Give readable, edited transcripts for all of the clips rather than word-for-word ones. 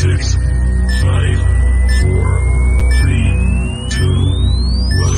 6, 5, 4, 3, 2, 1.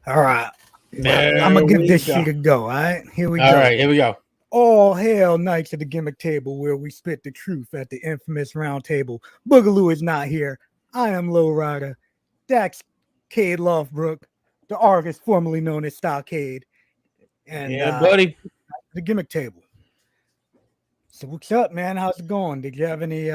All right. There I'm going to give we this go. shit a go. All right. Here we All go. right, here we go. All hail Knights at the Gimmick table where we spit the truth at the infamous round table. Boogaloo is not here. I am LowRyda. That's Kaide Lothbrok, the artist formerly known as Stockade. And Yeah, buddy. the Gimmick table. So what's up, man? How's it going? Did you have any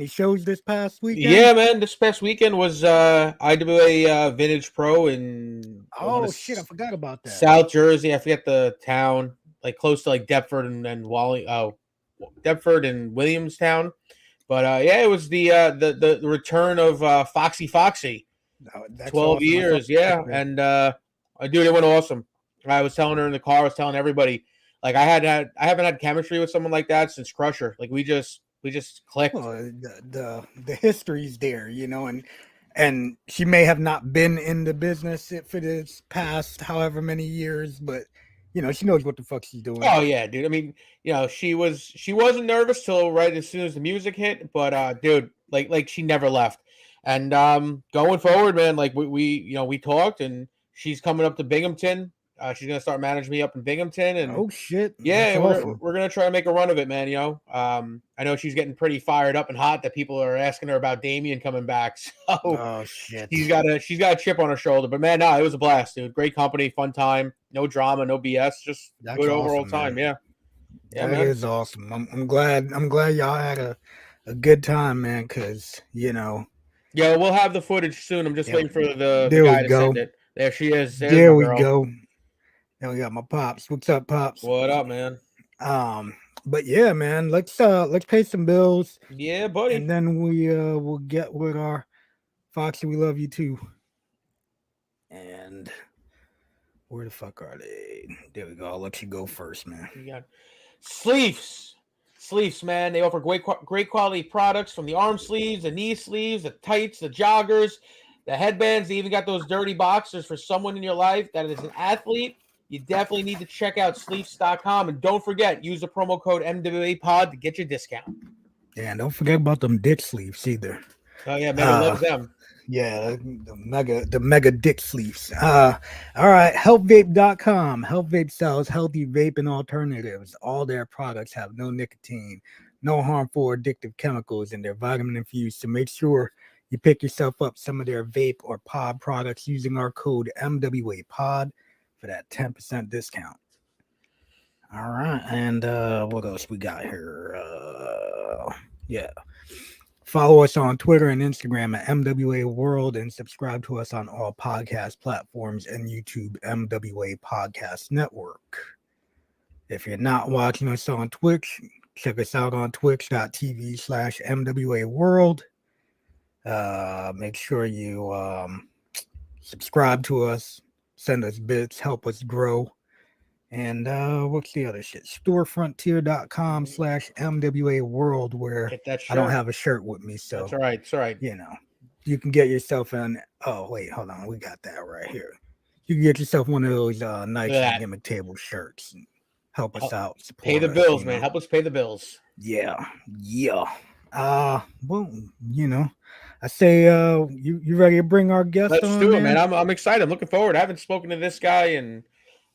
shows this past weekend? Yeah, man. This past weekend was IWA Vintage Pro in Oh shit, I forgot about that. South Jersey. I forget the town, like close to like Deptford and Deptford and Williamstown. But yeah, it was the return of Foxy. Oh, that's 12 awesome. years, yeah. And dude, it went awesome. I was telling her in the car, I was telling everybody, like I haven't had chemistry with someone like that since Crusher. Like we just clicked. Well, the history's there, you know, and she may have not been in the business for this past however many years, but you know, she knows what the fuck she's doing. Oh yeah, dude. I mean, you know, she wasn't nervous till right as soon as the music hit, but dude, like she never left. And going forward, man, like we talked, and she's coming up to Binghamton. She's gonna start managing me up in Binghamton, and oh shit, yeah, that's we're gonna try to make a run of it, man. You know, I know she's getting pretty fired up and hot that people are asking her about Damien coming back. So oh shit, she's got a chip on her shoulder. But man, no, it was a blast, dude. Great company, fun time, no drama, no BS, just That's good awesome, overall time. man. Yeah, That man. is awesome. I'm glad y'all had a good time, man. Because you know, Yeah, we'll have the footage soon. I'm just Yeah. waiting for the There guy we to go. send it. There she is. There's there my we girl. go. Now we got my pops. What's up, pops? What up, man? But yeah, man, let's pay some bills. Yeah, buddy. And then we'll get with our Foxy, we love you too. And where the fuck are they? There we go. I'll let you go first, man. You got sleeves, man. They offer great quality products, from the arm sleeves, the knee sleeves, the tights, the joggers, the headbands. They even got those dirty boxers for someone in your life that is an athlete. You definitely need to check out sleeves.com. And don't forget, use the promo code MWAPOD to get your discount. Yeah, and don't forget about them dick sleeves either. Oh yeah, Mega loves them. Yeah, the mega dick sleeves. All right, healthvape.com. Health Vape sells healthy vaping alternatives. All their products have no nicotine, no harmful or addictive chemicals, and they're vitamin infused. So make sure you pick yourself up some of their vape or pod products using our code MWAPOD for that 10% discount. All right, and what else we got here? Yeah. Follow us on Twitter and Instagram at MWA World, and subscribe to us on all podcast platforms and YouTube, MWA Podcast Network. If you're not watching us on Twitch, check us out on twitch.tv/MWA World. Make sure you subscribe to us, send us bits, help us grow. And what's the other shit? Storefrontier.com/MWA World, where I don't have a shirt with me. So that's all right. It's all right. You know, you can get yourself an. Oh, wait, hold on. We got that right here. You can get yourself one of those Knights at the Gimmick table shirts and help us out. Pay the bills, man. Help us pay the bills. Yeah. Well, you know, I say, you ready to bring our guest on? Let's do it, man. I'm excited. I'm looking forward. I haven't spoken to this guy in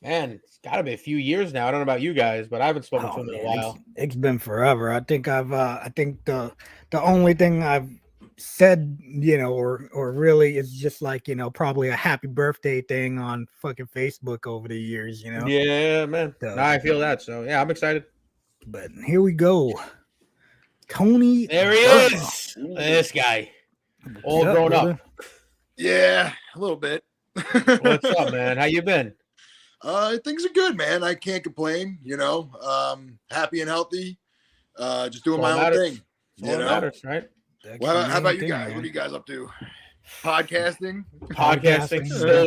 Man, it's got to be a few years now. I don't know about you guys, but I haven't spoken to him in a while. It's been forever. I think the only thing I've said, or really is just like, probably a happy birthday thing on fucking Facebook over the years, Yeah, man. So, Nah, I feel that. So yeah, I'm excited. But here we go. Tony. There he Burma. is. This guy. All What's up, grown brother? up. Yeah, a little bit. What's up, man? How you been? Things are good, man. I can't complain. Happy and healthy. Just doing my own thing. All that matters, right? Well, how about you guys? What are you guys up to? Podcasting.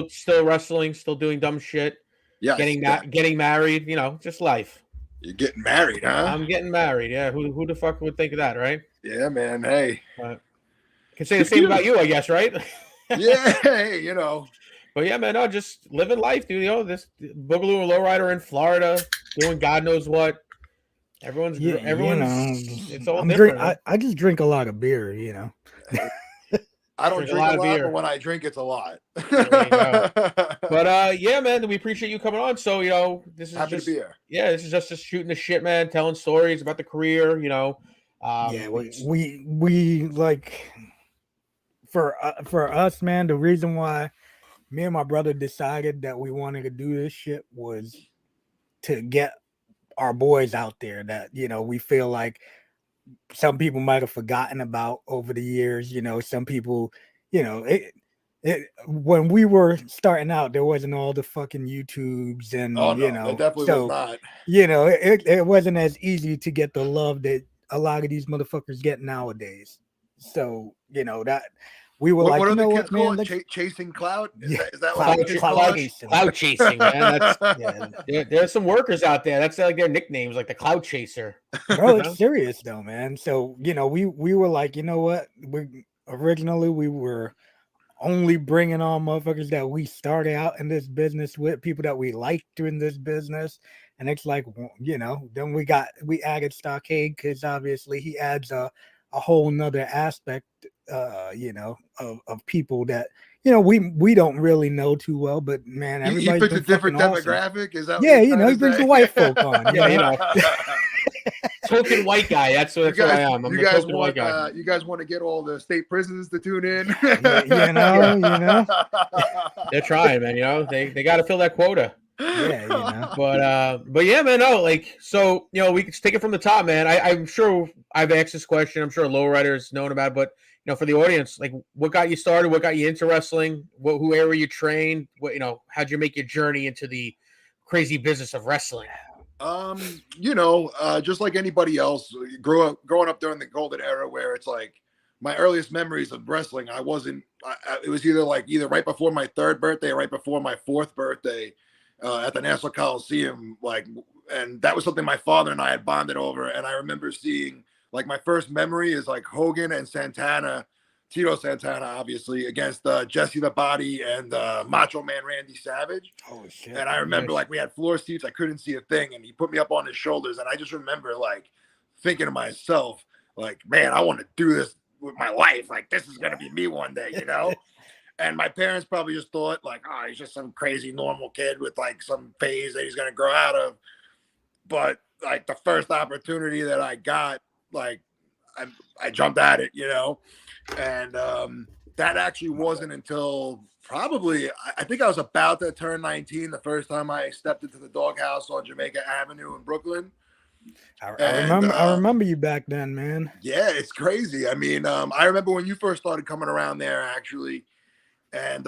Still wrestling. Still doing dumb shit. Yeah. Getting married. Just life. You're getting married, huh? I'm getting married. Yeah. Who the fuck would think of that, right? Yeah, man. Hey. Can say the same about you, I guess, right? Yeah. Hey, But yeah, man, no, just living life, dude. This Boogaloo and LowRyda are in Florida doing God knows what. Everyone's it's all different. I just drink a lot of beer, I don't drink a lot, but when I drink, it's a lot. There you go. But yeah, man, we appreciate you coming on. So this is happy just to be here. Yeah, this is just shooting the shit, man, telling stories about the career. We like for us, man. The reason why me and my brother decided that we wanted to do this shit was to get our boys out there that we feel like some people might have forgotten about over the years. Some people, when we were starting out, there wasn't all the fucking YouTubes and it definitely was not. It wasn't as easy to get the love that a lot of these motherfuckers get nowadays. So that we were what are the kids called? Chasing cloud? Is that cloud chasing, man. There's some workers out there. That's like their nicknames, like the cloud chaser. Bro, it's serious though, man. So we were like, what? Originally we were only bringing on motherfuckers that we started out in this business with, people that we liked doing this business. And it's like, then we added Stockade because obviously he adds a whole nother aspect, of people that we don't really know too well, but man, he brings a different demographic. Is that? Yeah, he brings the white folk on. Token white guy. That's what I am. I'm the token white guy. You guys want to get all the state prisons to tune in? They're trying, man. They got to fill that quota. Yeah, but yeah, man. No, so we can take it from the top, man. I'm sure I've asked this question. I'm sure LowRyda's known about it, but for the audience, what got you started? What got you into wrestling? Who area you trained? How'd you make your journey into the crazy business of wrestling? Just like anybody else, growing up during the golden era, where it's like my earliest memories of wrestling, it was either right before my third birthday or right before my fourth birthday. At the Nassau Coliseum, and that was something my father and I had bonded over. And I remember seeing, my first memory is Hogan and Santana, Tito Santana, obviously, against Jesse the Body and Macho Man Randy Savage. Oh shit! And I remember we had floor seats, I couldn't see a thing, and he put me up on his shoulders, and I just remember thinking to myself, man, I want to do this with my life. This is gonna be me one day, And my parents probably just thought he's just some crazy normal kid with some phase that he's going to grow out of. But the first opportunity that I got, I jumped at it, and that actually wasn't until probably, I think I was about to turn 19 the first time I stepped into the doghouse on Jamaica Avenue in Brooklyn. I remember you back then, man. Yeah, it's crazy. I mean, I remember when you first started coming around there, actually. And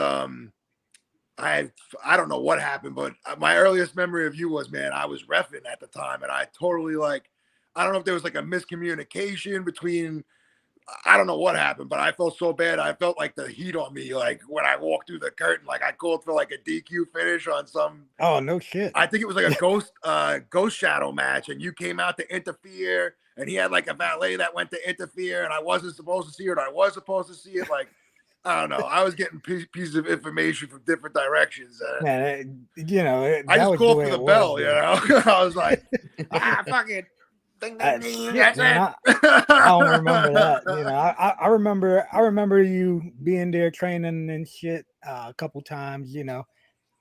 I don't know what happened, but my earliest memory of you was, man, I was reffing at the time, and I totally I don't know if there was a miscommunication between, I don't know what happened, but I felt so bad. I felt the heat on me, when I walked through the curtain, I called for a DQ finish on some. Oh no shit! I think it was a ghost shadow match, and you came out to interfere, and he had a valet that went to interfere, and I wasn't supposed to see it. I was supposed to see it, I don't know. I was getting pieces of information from different directions. Man, I just called for the bell, I was like, fucking ding, ding, ding. That's it. I don't remember that. I remember you being there training and shit a couple times,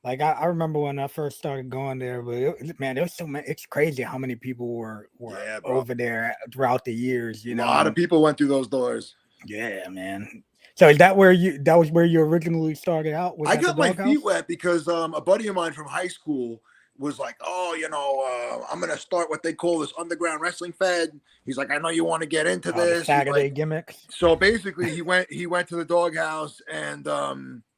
Like I remember when I first started going there, but man, there was so many. It's crazy how many people were Yeah, bro. over there throughout the years. A lot of people went through those doors. Yeah, man. So is that where you? That was where you originally started out? Was I at the got my doghouse? feet wet because a buddy of mine from high school was like, "Oh, I'm gonna start what they call this underground wrestling fed." He's like, "I know you want to get into The this." He's Saturday like, gimmicks. so basically, he went to the doghouse, and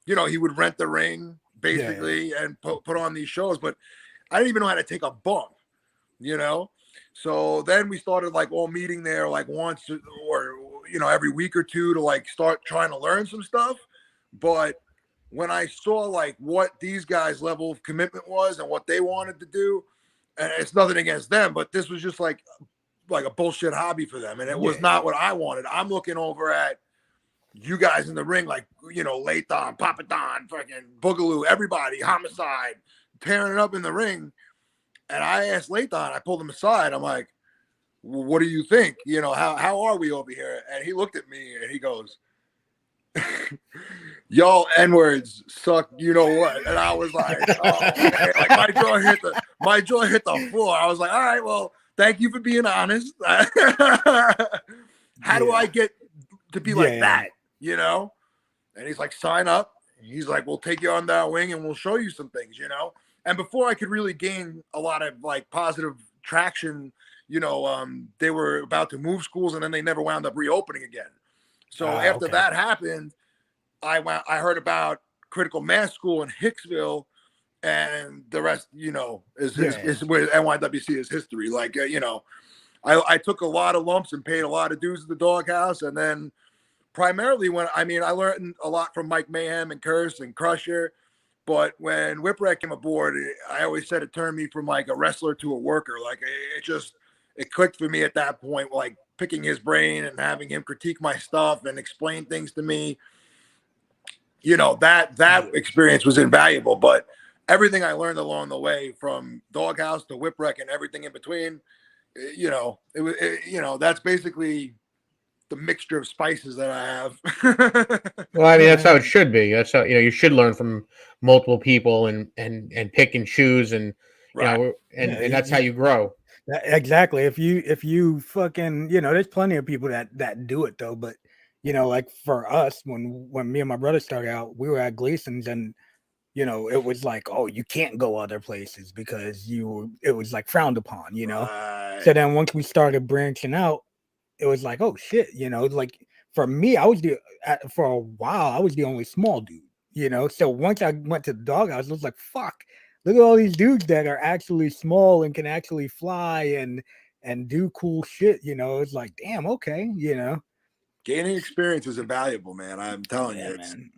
he would rent the ring basically and put on these shows. But I didn't even know how to take a bump, you know. So then we started like all meeting there like once or every week or two to like start trying to learn some stuff. But when I saw like what these guys' level of commitment was and what they wanted to do, and it's nothing against them, but this was just like a bullshit hobby for them, and it was not what I wanted. I'm looking over at you guys in the ring, like Lathon, Papa Don, fucking Boogaloo, everybody, Homicide, tearing it up in the ring. And I asked Lathon, I pulled him aside. I'm like, well, what do you think? How are we over here? And he looked at me and he goes, y'all N-words suck, you know what? And I was like, oh man, like my jaw hit the floor. I was like, all right, well, thank you for being honest. How do I get to be like that? And he's like, sign up. He's like, we'll take you under our wing and we'll show you some things, And before I could really gain a lot of like positive traction, they were about to move schools and then they never wound up reopening again. So after that happened, I heard about Critical Mass School in Hicksville, and the rest, is where NYWC is history. Like, I took a lot of lumps and paid a lot of dues at the doghouse, and then primarily I learned a lot from Mike Mayhem and Curse and Crusher. But when Whipwreck came aboard, I always said it turned me from like a wrestler to a worker. Like it clicked for me at that point, like picking his brain and having him critique my stuff and explain things to me. That experience was invaluable. But everything I learned along the way, from Doghouse to Whipwreck and everything in between, that's basically the mixture of spices that I have. Well, I mean, that's how it should be. That's how you should learn from multiple people and pick and choose, and and that's how you grow. Exactly. If you fucking, there's plenty of people that do it though, but like for us, when me and my brother started out, we were at Gleason's, and it was like, oh, you can't go other places because it was like frowned upon, Right. So then once we started branching out, it was like, oh shit, like for me, for a while, I was the only small dude, so once I went to the doghouse, I was like, fuck, look at all these dudes that are actually small and can actually fly and do cool shit, it's like, damn, okay, Gaining experience is invaluable, man. I'm telling you. Man.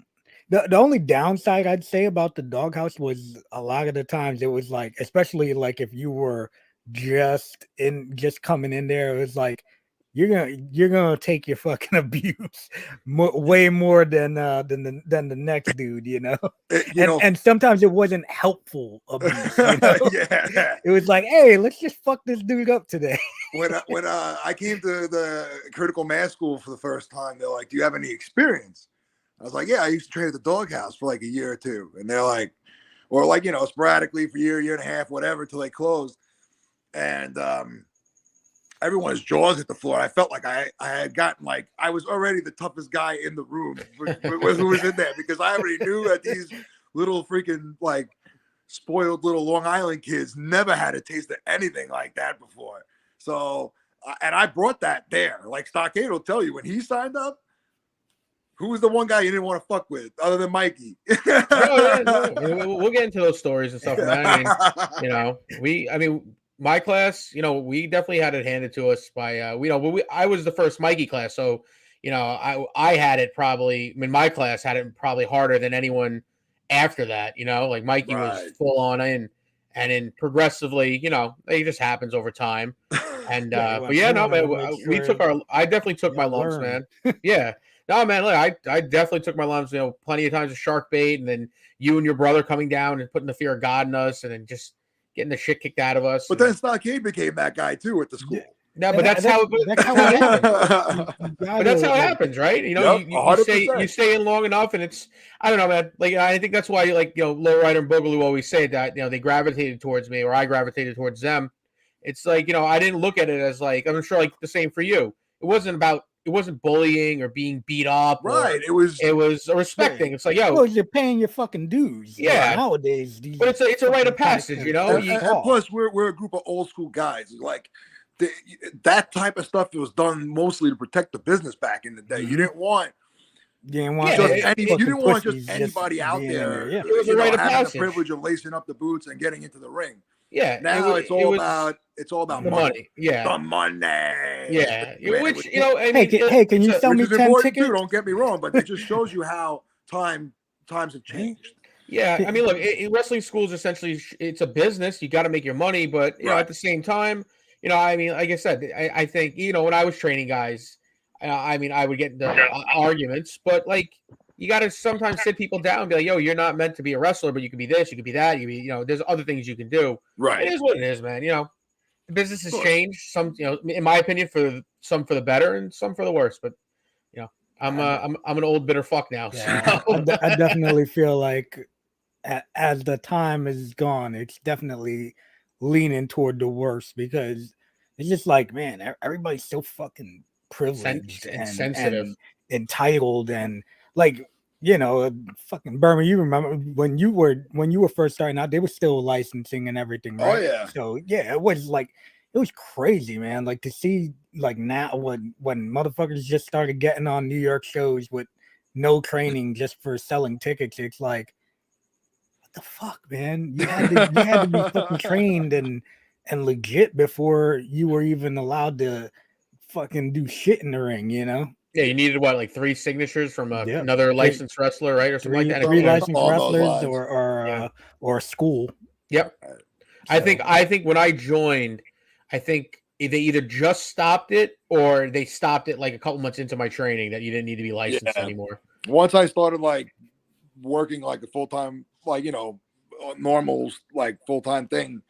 The only downside I'd say about the doghouse was a lot of the times it was like, especially like if you were just coming in there, it was like you're gonna take your fucking abuse way more than the next dude, and sometimes it wasn't helpful abuse. Yeah. It was like, hey, let's just fuck this dude up today. When I came to the Critical Mass School for the first time, they're like, do you have any experience? I was like, yeah, I used to train at the doghouse for like a year or two. And they're like, or like, sporadically for a year and a half, whatever, till they closed. And everyone's jaws hit the floor. I felt like I had gotten like, I was already the toughest guy in the room who was in there, because I already knew that these little freaking like spoiled little Long Island kids never had a taste of anything like that before. So, and I brought that there. Like Stockade will tell you, when he signed up, who was the one guy you didn't want to fuck with other than Mikey? No. We'll get into those stories and stuff. I mean, my class, we definitely had it handed to us by, I was the first Mikey class. So, I had it probably, my class had it probably harder than anyone after that, like Mikey was full on in, and then progressively, it just happens over time. And, but yeah, no, man, I definitely took my lumps, man. Yeah. No, man, look, I definitely took my lumps, plenty of times of shark bait, and then you and your brother coming down and putting the fear of God in us, and then just getting the shit kicked out of us. But then Stockade became that guy too at the school. No, but that's how that's how it happens. but that's how it happens, right? You know, Yep, you 100%. stay in long enough, and it's I don't know, man. Like I think that's why like LowRyda and Boogaloo always say that they gravitated towards me or I gravitated towards them. It's like I didn't look at it as like I'm sure like the same for you. It wasn't bullying or being beat up. Right. It was a respect thing. It's like well, you're paying your fucking dues. Yeah. Like, nowadays, but it's a rite of passage, And plus, we're a group of old school guys. Like that type of stuff was done mostly to protect the business back in the day. You didn't want. You didn't want just anybody out there. It was a rite of having passage. the privilege of lacing up the boots and getting into the ring. Yeah. Now it's all about the money. Yeah. The money. Yeah. Man, Which I mean, hey, can you sell me 10 tickets? Too, don't get me wrong, but it just shows you how times have changed. Yeah, I mean, look, wrestling schools essentially it's a business. You got to make your money, but at the same time, I mean, like I said, I think when I was training guys, I mean, I would get into arguments, but like you got to sometimes sit people down and be like, yo, you're not meant to be a wrestler, but you can be this, you can be that, you can be, there's other things you can do. Right. It is what it is, man. The business has changed. Some, in my opinion, for the better and some for the worse. But I'm an old bitter fuck now. Yeah, So. I definitely feel like as the time is gone, it's definitely leaning toward the worst because it's just like, man, everybody's so fucking privileged and sensitive and entitled and like fucking Burma. You remember when you were first starting out, they were still licensing and everything, right? Oh yeah. So yeah, it was crazy, man. Like to see like now when motherfuckers just started getting on New York shows with no training just for selling tickets, it's like, what the fuck, man? You had to be fucking trained and legit before you were even allowed to fucking do shit in the ring, Yeah, you needed what, like 3 signatures from another licensed wrestler, right, or something like that. 3 licensed wrestlers or a school. Yep. So. I think when I joined, I think they either just stopped it or they stopped it like a couple months into my training that you didn't need to be licensed anymore. Once I started like working like a full-time, like normal like full-time thing,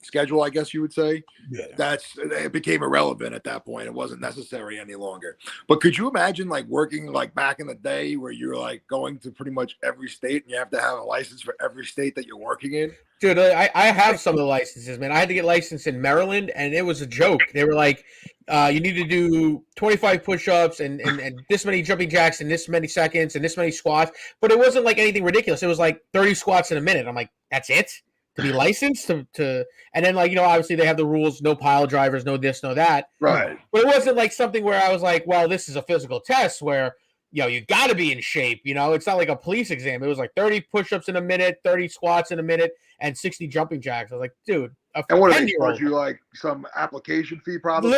schedule, I guess you would say. Yeah. It became irrelevant at that point. It wasn't necessary any longer. But could you imagine like working like back in the day where you're like going to pretty much every state and you have to have a license for every state that you're working in? Dude, I have some of the licenses, man. I had to get licensed in Maryland and it was a joke. They were like, you need to do 25 push-ups and this many jumping jacks in this many seconds and this many squats. But it wasn't like anything ridiculous. It was like 30 squats in a minute. I'm like, that's it? To be licensed to and then like obviously they have the rules, no pile drivers, no this, no that, right? But it wasn't like something where I was like, well, this is a physical test where you got to be in shape. It's not like a police exam. It was like 30 push-ups in a minute, 30 squats in a minute, and 60 jumping jacks. I was like, dude, and what did they charge you, like some application fee probably?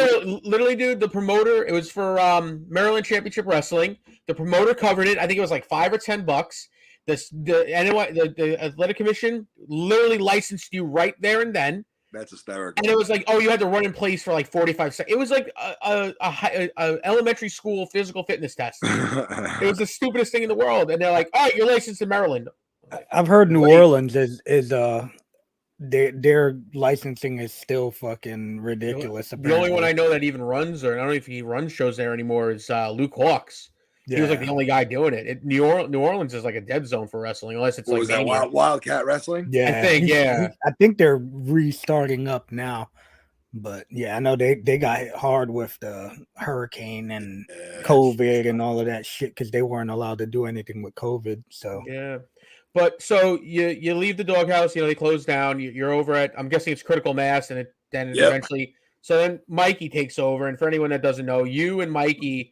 Literally, dude, the promoter, it was for Maryland Championship Wrestling. The promoter covered it. I think it was like $5 or $10. The athletic commission literally licensed you right there and then. That's hysterical. And it was like, oh, you had to run in place for like 45 seconds. It was like a elementary school physical fitness test. It was the stupidest thing in the world. And they're like, all right, you're licensed in Maryland. I've heard New Orleans is their licensing is still fucking ridiculous. The only one I know that even runs, or I don't know if he runs shows there anymore, is Luke Hawks. Yeah. He was like the only guy doing it. New Orleans is like a dead zone for wrestling, unless it's was that Wildcat Wrestling? Yeah, I think they're restarting up now. But yeah, I know they got hit hard with the hurricane and COVID and all of that shit because they weren't allowed to do anything with COVID. So yeah, but so you leave the doghouse. They close down. You're over at, I'm guessing it's Critical Mass, and then eventually. So then Mikey takes over, and for anyone that doesn't know, you and Mikey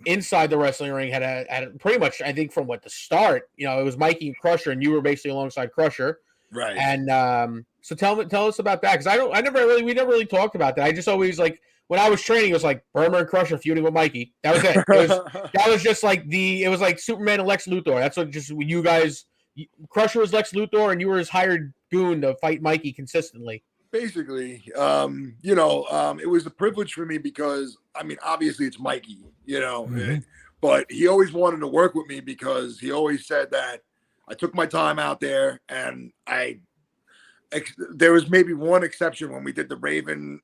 inside the wrestling ring had a pretty much, I think, from the start, it was Mikey and Crusher, and you were basically alongside Crusher, right? And so tell us about that, because we never really talked about that. I just always, like, when I was training, it was like Burma and Crusher feuding with Mikey. That was it. That was just like it was like Superman and Lex Luthor. That's what just you guys. Crusher was Lex Luthor, and you were his hired goon to fight Mikey consistently. Basically, it was a privilege for me because, I mean, obviously it's Mikey, but he always wanted to work with me because he always said that I took my time out there and I There was maybe one exception when we did the Raven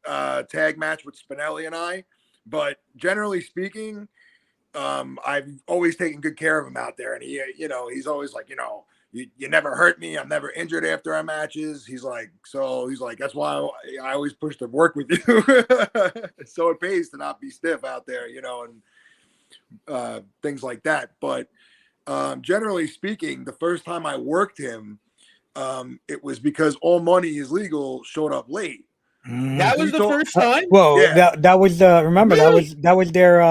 tag match with Spinelli and I, but generally speaking, I've always taken good care of him out there, and he, he's always like, you never hurt me. I'm never injured after our matches. He's like, that's why I always push to work with you. So it pays to not be stiff out there, and things like that. But generally speaking, the first time I worked him, it was because All Money Is Legal showed up late. That was the first time. Well, Yeah. that was remember Really? that was their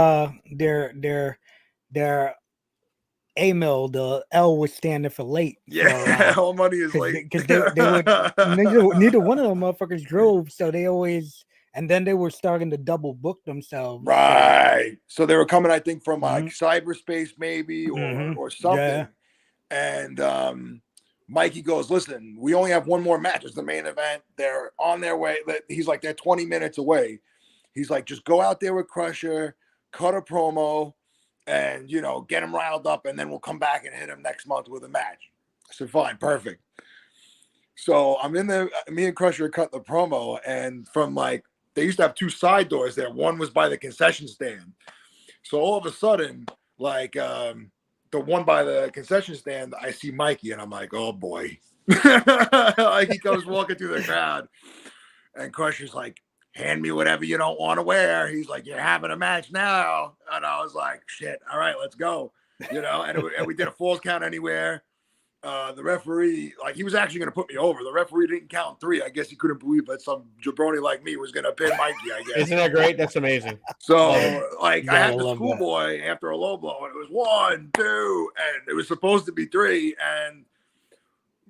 A-mill. The L was standing for late. Yeah, So, All Money Is late because they would neither one of them motherfuckers drove, so they always, and then they were starting to double book themselves. Right. So they were coming, I think, from like Mhm. cyberspace maybe or something. Yeah. And Mikey goes, listen, we only have one more match. It's the main event. They're on their way. He's like, they're 20 minutes away. He's like, just go out there with Crusher, cut a promo, and, get him riled up, and then we'll come back and hit him next month with a match. I said, fine, perfect. So I'm in there. Me and Crusher cut the promo, and from like, they used to have two side doors there. One was by the concession stand. So all of a sudden, like, the one by the concession stand, I see Mikey, and I'm like, oh boy. Like, he comes walking through the crowd, and Crusher's like, hand me whatever you don't want to wear. He's like, you're having a match now. And I was like, shit, all right, let's go. And we did a Falls Count Anywhere. The referee, like, he was actually going to put me over. The referee didn't count 3. I guess he couldn't believe that some jabroni like me was going to pin Mikey, I guess. Isn't that great? That's amazing. So, like, I had the love schoolboy after a low blow, and it was 1, 2, and it was supposed to be 3. And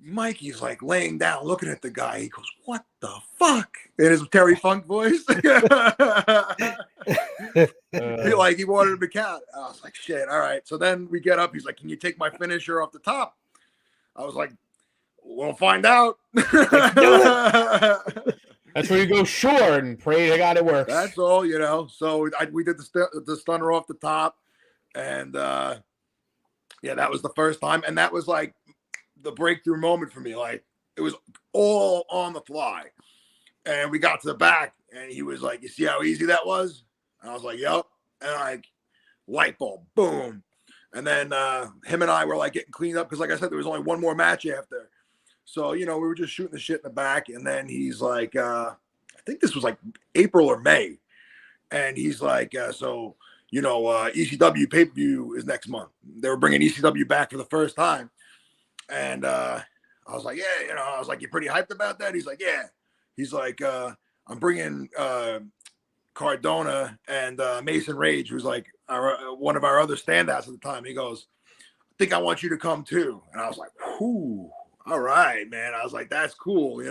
Mikey's like laying down, looking at the guy. He goes, what the fuck? In his Terry Funk voice. He wanted him to count. I was like, shit, all right. So then we get up. He's like, can you take my finisher off the top? I was like, we'll find out. That's where you go short and pray to God it works. That's all, So we did the stunner off the top, and that was the first time, and that was like the breakthrough moment for me. Like, it was all on the fly, and we got to the back, and he was like, "You see how easy that was?" And I was like, "Yep." And like, light bulb, boom. And then him and I were like getting cleaned up because, like I said, there was only one more match after. So, we were just shooting the shit in the back. And then he's like, I think this was like April or May. And he's like, ECW pay-per-view is next month. They were bringing ECW back for the first time. And I was like, yeah, I was like, you pretty hyped about that? He's like, yeah. He's like, I'm bringing Cardona and Mason Rage, who's like one of our other standouts at the time. He goes, I think I want you to come too. And I was like, whoo, all right, man. I was like, that's cool,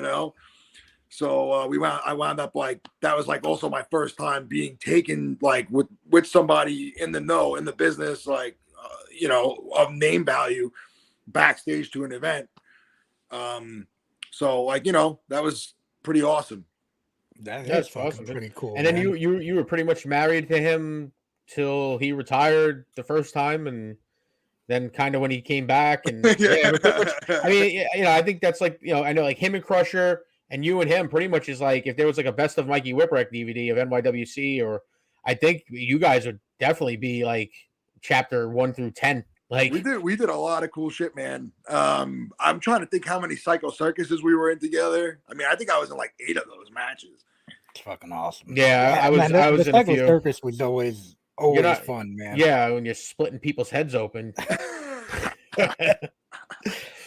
So I wound up like, that was like also my first time being taken like with somebody in the know, in the business, like, of name value backstage to an event. So like, that was pretty awesome. That's fucking awesome, pretty cool. And then you were pretty much married to him till he retired the first time, and then kind of when he came back, and I mean, I think that's like, I know like him and Crusher and you and him pretty much is like, if there was like a best of Mikey Whipwreck DVD of NYWC, or I think you guys would definitely be like chapter 1 through 10. Like we did a lot of cool shit, man. I'm trying to think how many Psycho Circuses we were in together. I mean, I think I was in like 8 of those matches. It's fucking awesome. Yeah, I was the in a Psycho few. Circus was always fun, man. Yeah, when you're splitting people's heads open.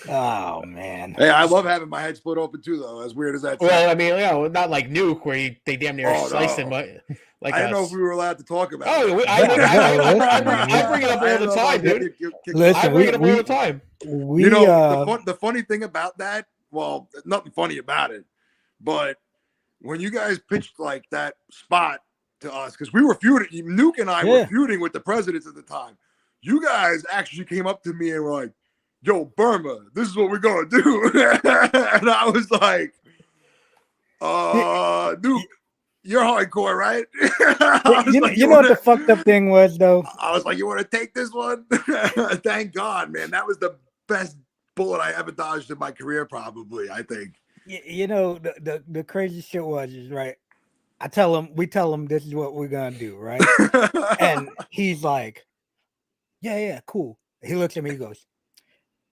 Oh man. Hey, I love having my head split open too, though. As weird as that. Well, I mean, not like Nuke where they damn near sliced him. Like I don't know if we were allowed to talk about. Oh, it. I bring it up all the time, dude. Listen, I bring it up all the time. The funny thing about that, well, nothing funny about it, but when you guys pitched like that spot to us, because we were feuding, Nuke and I were feuding with the presidents at the time. You guys actually came up to me and were like, yo, Burma, this is what we're gonna do. And I was like, Nuke, you're hardcore, right? You know what the fucked up thing was, though? I was like, you want to take this one? Thank God, man. That was the best bullet I ever dodged in my career, probably, I think. You know, the crazy shit was is right. We tell him this is what we're gonna do, right? And he's like, yeah, cool. He looks at me, he goes,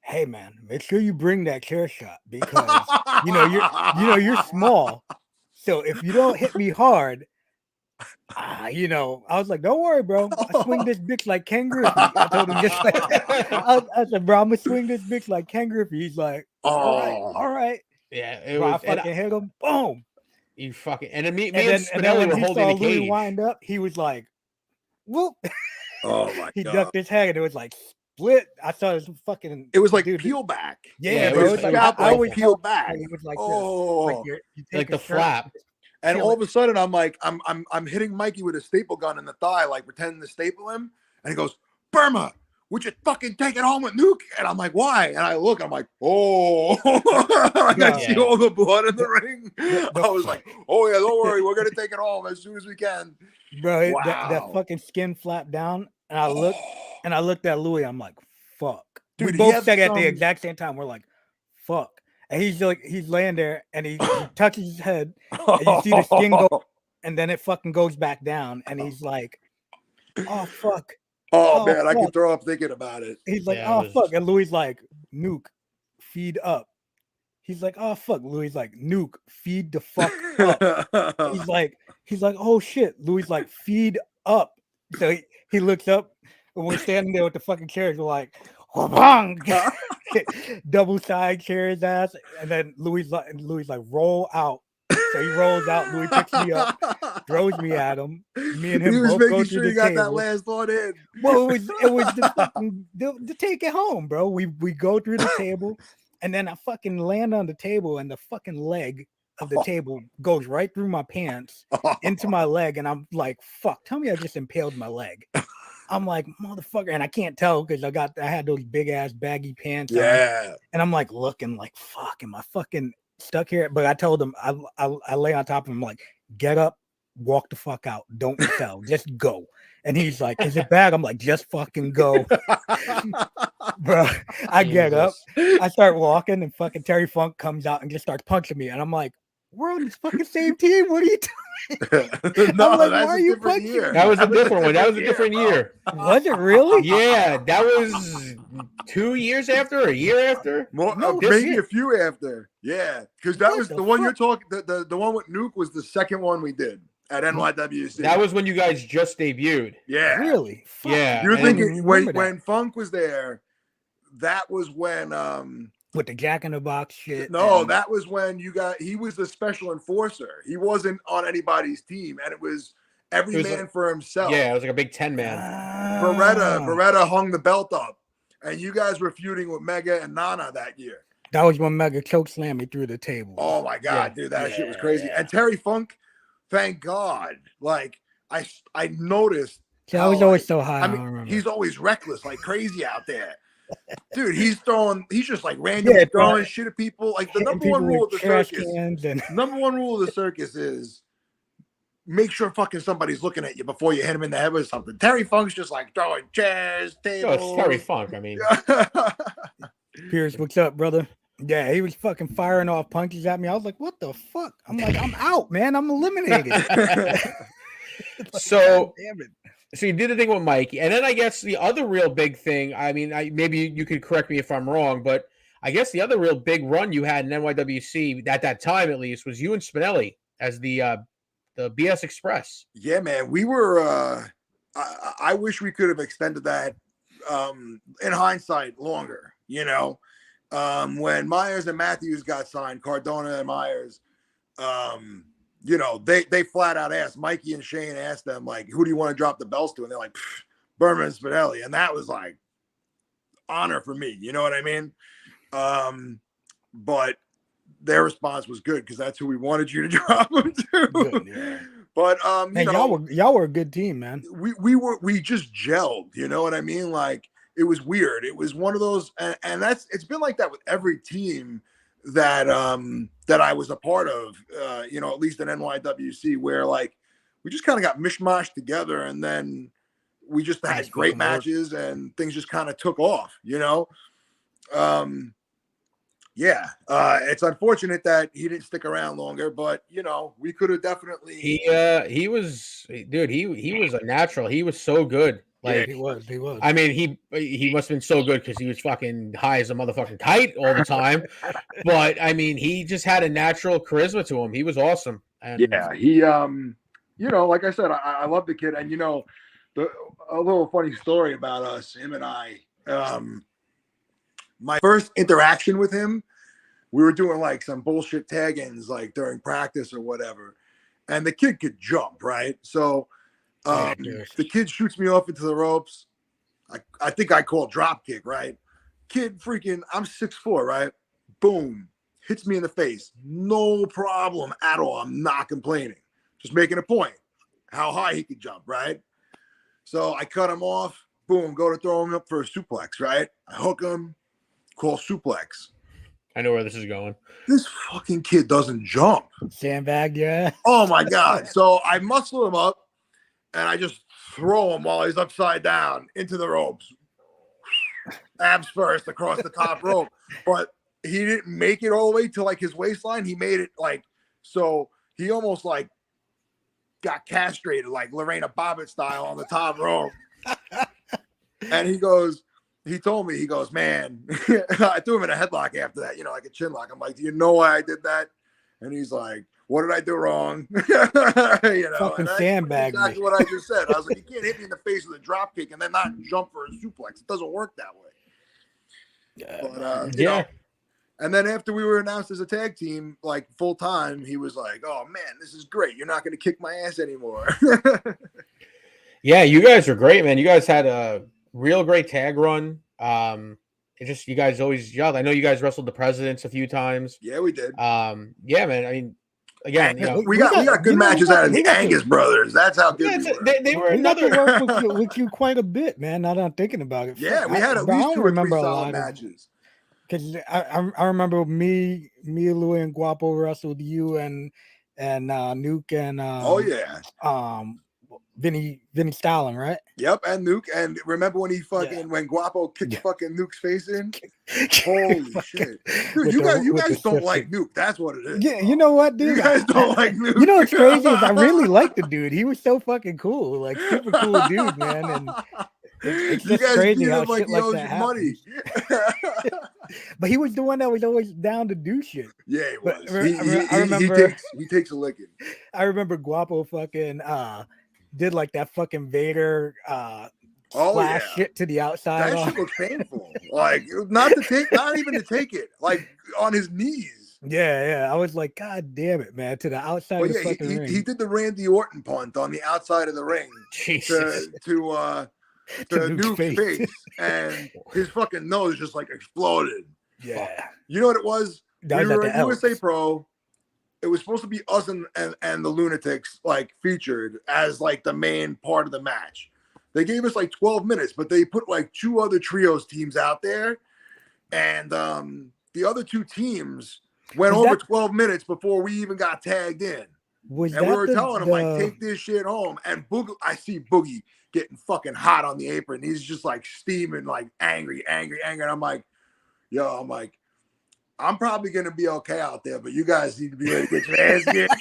hey man, make sure you bring that chair shot because you're small. So if you don't hit me hard, I was like, don't worry, bro. I swing this bitch like Ken Griffey. I told him just like that. I said, bro, I'm gonna swing this bitch like Ken Griffey. He's like, all right. Yeah, it Bro, I was. fucking hit him. Boom. You fucking and then me And and then Spinelli when were he holding saw the Louis cage. wind up, he was like, whoop. Oh my He god! ducked his head and it was like split. I saw his fucking. It was like dude, peel back. Yeah, it bro. was It's like- like scalp I always peeled felt back. It was like Oh. this. Like you take Like a the shirt, flap. And peel all it. of a sudden, I'm hitting Mikey with a staple gun in the thigh, like pretending to staple him. And he goes, Burma, would you fucking take it home with Nuke? And I'm like, why? And I look, I'm like, oh, I Yeah. see all the blood in the ring. the- I was like, oh yeah, don't worry, we're gonna take it home as soon as we can. Bro, Wow. that fucking skin flapped down, and I looked at Louis. I'm like, fuck. Dude, We he both had said it at the some- exact same time. We're like, fuck. And he's laying there, and he touches his head, and you see the skin go, and then it fucking goes back down, and he's like, oh fuck. Oh man, I can fuck. throw up thinking about it. He's like, Yeah, it oh was- fuck, and Louis like, Nuke, feed up. He's like, oh fuck. Louis like, Nuke, feed the fuck up. He's like, oh shit. Louis like, feed up. So he looks up, and we're standing there with the fucking chairs. We're like, bang, double side chair his ass, and then Louis like, roll out. So he rolls out. Louis picks me up, throws me at him. Me and him He was both go making through sure the you got table. that last thought in. Well, it was the fucking to take it home, bro. We go through the table, and then I fucking land on the table, and the fucking leg of the table goes right through my pants into my leg, and I'm like, "Fuck! Tell me I just impaled my leg." I'm like, "Motherfucker!" And I can't tell because I had those big ass baggy pants on, Yeah. and I'm like looking like, "Fuck! Am I fucking stuck here?" But I told him, I lay on top of him like, "Get up, walk the fuck out, don't sell, just go." And he's like, "Is it bad?" I'm like, "Just fucking go." Bro, I get up, I start walking, and fucking Terry Funk comes out and just starts punching me. And I'm like, we're on this fucking same team. What are you doing? No, I'm like, that's why a are you different punching year. me? That was a different one. That was a different bro. year. Was it really? Yeah, that was 2 years after, a year after. More, No maybe shit. a few after. Yeah, because that What was the the one you're fuck? talking. The one with Nuke was the second one we did at NYWC. That was when you guys just debuted. yeah. Really? Fuck. Yeah. You're and- thinking when remember that. when Funk was there. That was when With the Jack in the Box shit. no, and- that was when he was the special enforcer. He wasn't on anybody's team, and it was every It was man like- for himself. Yeah, it was like a big 10 man. Ah. Beretta hung the belt up, and you guys were feuding with Mega and Nana that year. That was when Mega choke slammed me through the table. Oh my god, Yeah. dude, that shit was Yeah, crazy. yeah. And Terry Funk, thank God, like I noticed. See, I was how, always like, so high. I I don't mean, remember. he's always reckless, like crazy out there. Dude, he's just like randomly Yeah, bro. throwing shit at people. Like the Hitting number one people rule of with the trash circus. cans and Number one rule of the circus is make sure fucking somebody's looking at you before you hit him in the head with something. Terry Funk's just like throwing chairs, No, tables. it's Terry Funk. I mean, Pierce, what's up, brother? Yeah, he was fucking firing off punches at me. I was like, what the fuck? I'm like, I'm out, man. I'm eliminated. Like, So- God damn it. so you did the thing with Mikey, and then I guess the other real big thing. I mean, maybe you could correct me if I'm wrong, but I guess the other real big run you had in NYWC at that time, at least, was you and Spinelli as the BS Express. Yeah, man, we were. I wish we could have extended that. In hindsight, longer. You know, when Myers and Matthews got signed, Cardona and Myers. You know, they flat out asked Mikey and Shane asked them like, who do you want to drop the belts to? And they're like, Burma and Spinelli, and that was like honor for me. You know what I mean? But their response was good because that's who we wanted you to drop them to. Good, yeah. But Man, you know, y'all were a good team, man. we just gelled. You know what I mean? Like it was weird. It was one of those, and it's been like that with every team that that I was a part of. You know, at least in NYWC, where like we just kind of got mishmashed together, and then we just had Nice great fucking work. matches, and things just kind of took off. You know, Yeah, it's unfortunate that he didn't stick around longer, but you know, we could have definitely. He was, dude. He was a natural. He was so good. Like, He was. I mean, he must have been so good because he was fucking high as a motherfucking kite all the time. But I mean, he just had a natural charisma to him. He was awesome. And Yeah, he you know, like I said, I love the kid, and you know, a little funny story about us, him and I. My first interaction with him, we were doing like some bullshit tag-ins like during practice or whatever, and the kid could jump, right? So the kid shoots me off into the ropes. I think I call drop kick, right? Kid freaking, I'm 6'4", right? Boom, hits me in the face. No problem at all. I'm not complaining. Just making a point how high he could jump, right? So I cut him off. Boom, go to throw him up for a suplex, right? I hook him, call suplex. I know where this is going. This fucking kid doesn't jump. Sandbag, yeah. Oh my God. So I muscle him up and I just throw him while he's upside down into the ropes. Abs first across the top rope. But he didn't make it all the way to like his waistline. He made it like, so he almost like got castrated like Lorena Bobbitt style on the top rope. And he told me, he goes, man, I threw him in a headlock after that, you know, like a chin lock. I'm like, do you know why I did that? And he's like, what did I do wrong? You know, Fucking and sandbag exactly me. what I just said. I was like, you can't hit me in the face with a drop kick and then not jump for a suplex. It doesn't work that way. But, you know, and then after we were announced as a tag team, like full time, he was like, oh man, this is great. You're not going to kick my ass anymore. Yeah, you guys are great, man. You guys had a real great tag run. It just, you guys always yelled. I know you guys wrestled the presidents a few times. Yeah, we did. Yeah, man. I mean, again, you know, we got good matches out of the Angus brothers. That's how good we were. They were We got to another. work with you quite a bit, man. Now that I'm thinking about it. Yeah, we had at I least don't 2 or 3 remember a solid lot of- matches. Because I remember me, Louie, and Guapo wrestled you and Nuke and Oh yeah, Vinny Stalin, right? yep, and Nuke. And remember when he fucking when Guapo kicked fucking Nuke's face in? Holy shit, dude! You guys don't like Nuke. That's what it is. Yeah, you know what, dude? You guys don't like Nuke. You know what's crazy is I really like the dude. He was so fucking cool, like super cool dude, man. And it's you just guys crazy beat how him like shit he like owes that you money. happens. But he was the one that was always down to do shit. Yeah, he But was. I remember he takes a licking. I remember Guapo fucking did like that fucking Vader splash shit to the outside. That shit looks painful. Like not even to take it. Like on his knees. Yeah. I was like, God damn it, man, to the outside But of the yeah, fucking ring. he did the Randy Orton punt on the outside of the ring Jesus. to Nuke's Nuke's face, and his fucking nose just like exploded. Yeah. You know what it was? That We was at were the at USA Elks. Pro. It was supposed to be us and the Lunatics like featured as like the main part of the match. They gave us like 12 minutes, but they put like 2 other trios teams out there, and the other 2 teams went over 12 minutes before we even got tagged in. And we were telling him like, take this shit home. And I see Boogie getting fucking hot on the apron. He's just like steaming, like angry. And I'm like, I'm probably gonna be okay out there, but you guys need to be ready to get your ass kicked.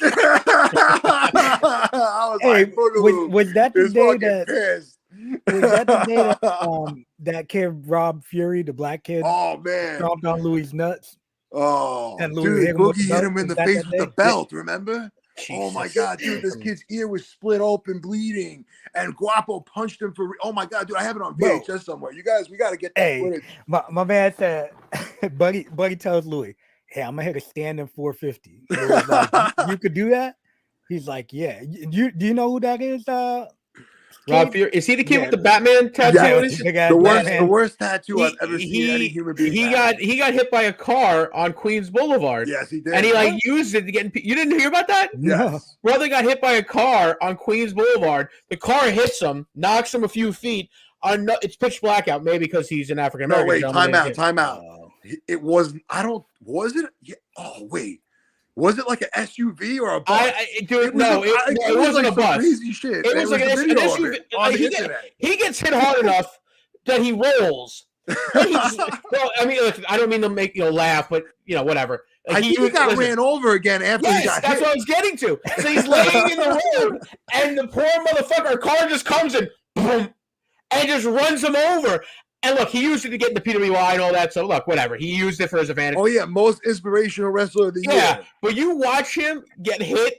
I was like, Boogaloo was that the is day fucking that pissed. was that the day that that kid Rob Fury, the black kid, Oh man, stomped on Louis' nuts? oh And Louis dude, hit him with Boogie the hit belt. him in the Was that face that with the day? belt. Remember? Oh my Jesus. god, dude, this kid's ear was split open, bleeding, and Guapo punched him for. Oh my god, dude, I have it on Bro. VHS somewhere. You guys, we got to get that Hey, footage. my man said, Buddy tells Louis, "Hey, I'm gonna hit a standing 450." Louis was like, you could do that? He's like, "Yeah." Do you know who that is? Rob Fury, is he the kid Yeah. with the Batman tattoo Yeah, on his? The worst tattoo I've ever seen any human being. He have. got hit by a car on Queens Boulevard. Yes, he did. And he like used it to get. You didn't hear about that? Yes. Brother got hit by a car on Queens Boulevard. The car hits him, knocks him a few feet. It's pitch black out, maybe because he's an African No, American. wait, time out. It was. Was it? Yeah, oh wait. Was it like an SUV or a bus? Dude, it wasn't like a bus. Crazy shit. It was like a an video of SUV. it on the internet. He gets hit hard enough that he rolls, Well, I mean, listen, I don't mean to make you laugh, but whatever. I think he got ran over again after he Yes, got that's hit. what I was getting to. So he's laying in the road, and the poor motherfucker car just comes and boom, and just runs him over. And look, he used it to get in the PWI and all that. So look, whatever. He used it for his advantage. Oh yeah, most inspirational wrestler of the year. Yeah, but you watch him get hit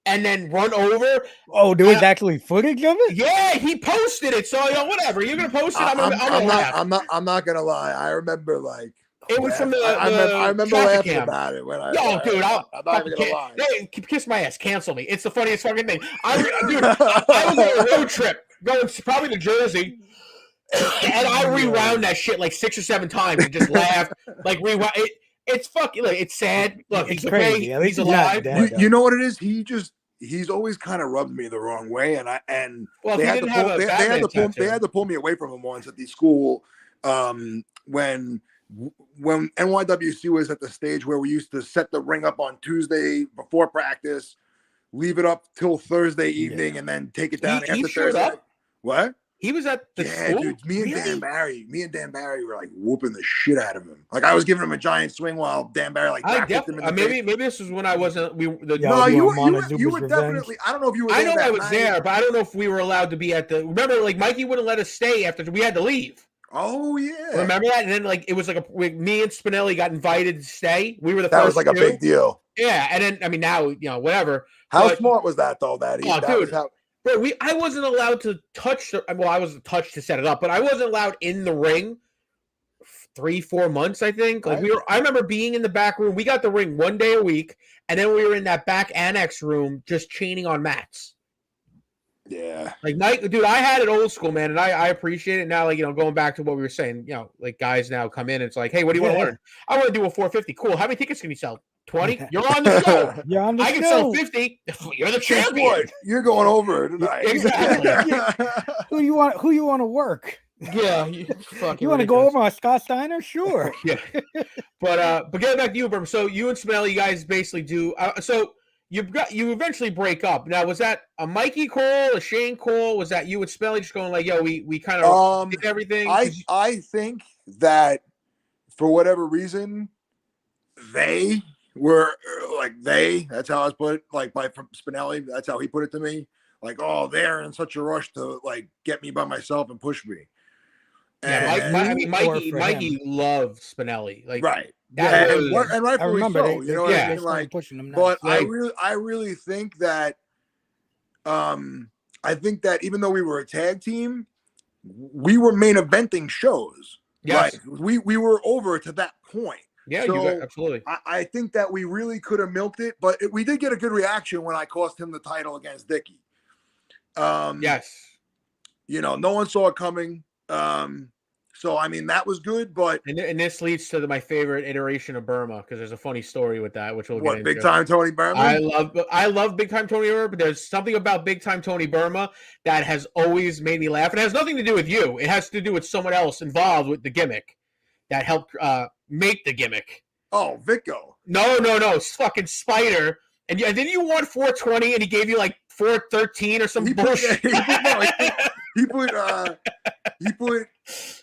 and then run over. Oh, there was actually footage of it? Yeah, he posted it. So whatever. You're gonna post it. I'm not gonna lie. I remember like it was from the. I remember laughing about it when I. Yo, dude, I'm not even gonna lie. Hey, kiss my ass. Cancel me. It's the funniest fucking thing. I was on a road trip going probably to Jersey. And I rewound that shit like 6 or 7 times and just laughed. Like rewound it. It's fucking. Look, it's sad. Look, he's crazy. Okay. He's alive. You know what it is? He's always kind of rubbed me the wrong way, and they had to pull me away from him once at the school when NYWC was at the stage where we used to set the ring up on Tuesday before practice, leave it up till Thursday evening, and then take it down after Thursday. Up? What? He was at the school? Dude, me and Dan Barry were like whooping the shit out of him. Like I was giving him a giant swing while Dan Barry like him in the maybe this was when I wasn't. You were definitely. I don't know if you were. I know I was there, but I don't know if we were allowed to be at the. Remember, like Mikey wouldn't let us stay after we had to leave. Oh yeah, remember that? And then like it was like me and Spinelli got invited to stay. We were the that first. That was like a big deal. Yeah, and then I mean now whatever. How smart was that though? But I wasn't allowed to touch I wasn't touched to set it up, but I wasn't allowed in the ring 3-4 months, I think. Like I remember being in the back room. We got the ring 1 day a week, and then we were in that back annex room just chaining on mats. Yeah. Like dude, I had it old school, man, and I appreciate it now. Like, going back to what we were saying, like guys now come in, it's like, hey, what do you want to learn? I want to do a 450. Cool. How many tickets can you sell? 20? You're on the show. I can sell 50. You're the champion. You're going over tonight. Exactly. Who you want to work? Yeah, you want to go over on Scott Steiner? Sure. Yeah. But getting back to you, Burma. So you and Spinelli, you guys basically do. So you eventually break up. Now, was that a Mikey call, a Shane call? Was that you and Spinelli just going like, yo, we kind of did everything? I think that for whatever reason, they were that's how I was put, like from Spinelli, that's how he put it to me. Like, oh, they're in such a rush to like get me by myself and push me. And Mikey loved Spinelli. Like, right. And rightfully so. You know what I mean? Like pushing them. But I really think that I think that even though we were a tag team, we were main eventing shows. Yes. Like we were over to that point. Yeah, so absolutely. I think that we really could have milked it, but we did get a good reaction when I cost him the title against Dickie. Yes. No one saw it coming. So I mean that was good, but and this leads to my favorite iteration of Burma, because there's a funny story with that, which we'll get into. Big Time Tony Burma? I love Big Time Tony Burma, but there's something about Big Time Tony Burma that has always made me laugh. It has nothing to do with you. It has to do with someone else involved with the gimmick that helped make the gimmick. Oh, Vico. No, it's fucking Spider. And then you won 420, and he gave you like 413 or some bullshit. He put.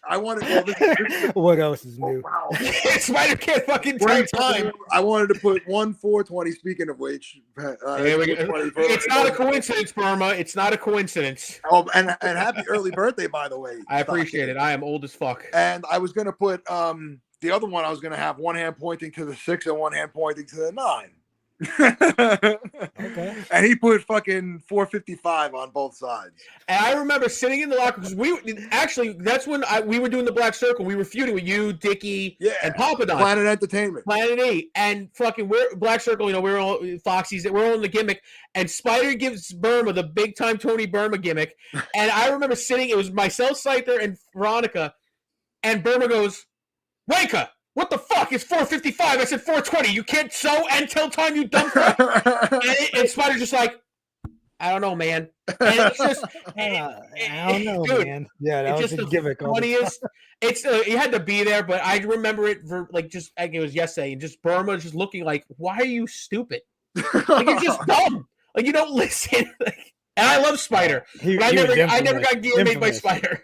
I wanted. What else is new? Wow. Spider can't fucking take time. I wanted to put 420. Speaking of which, it's not a coincidence, Burma. It's not a coincidence. Oh, and happy early birthday, by the way. I appreciate it. I am old as fuck. And I was gonna put the other one. I was gonna have one hand pointing to the 6 and one hand pointing to the 9. Okay. And he put fucking 455 on both sides. And I remember sitting in the locker because that's when we were doing the Black Circle. We were feuding with you, Dickie, and Papa Don. Planet Entertainment. Planet E. And fucking we're Black Circle, we're all Foxy's, we're all in the gimmick. And Spider gives Burma the Big Time Tony Burma gimmick. And I remember sitting, it was myself, Scyther, and Veronica, and Burma goes, Waker! What the fuck is 455? I said 420. You can't sew and tell time, you dumb fuck. and Spider's just like, I don't know, man. And it's just, I don't know, dude, man. Yeah, that was just a gimmick. Funniest. It's you had to be there, but I remember it for like just like it was yesterday, and just Burma just looking like, why are you stupid? Like you're just dumb. Like you don't listen. And I love Spider, but I never got gear made by Spider.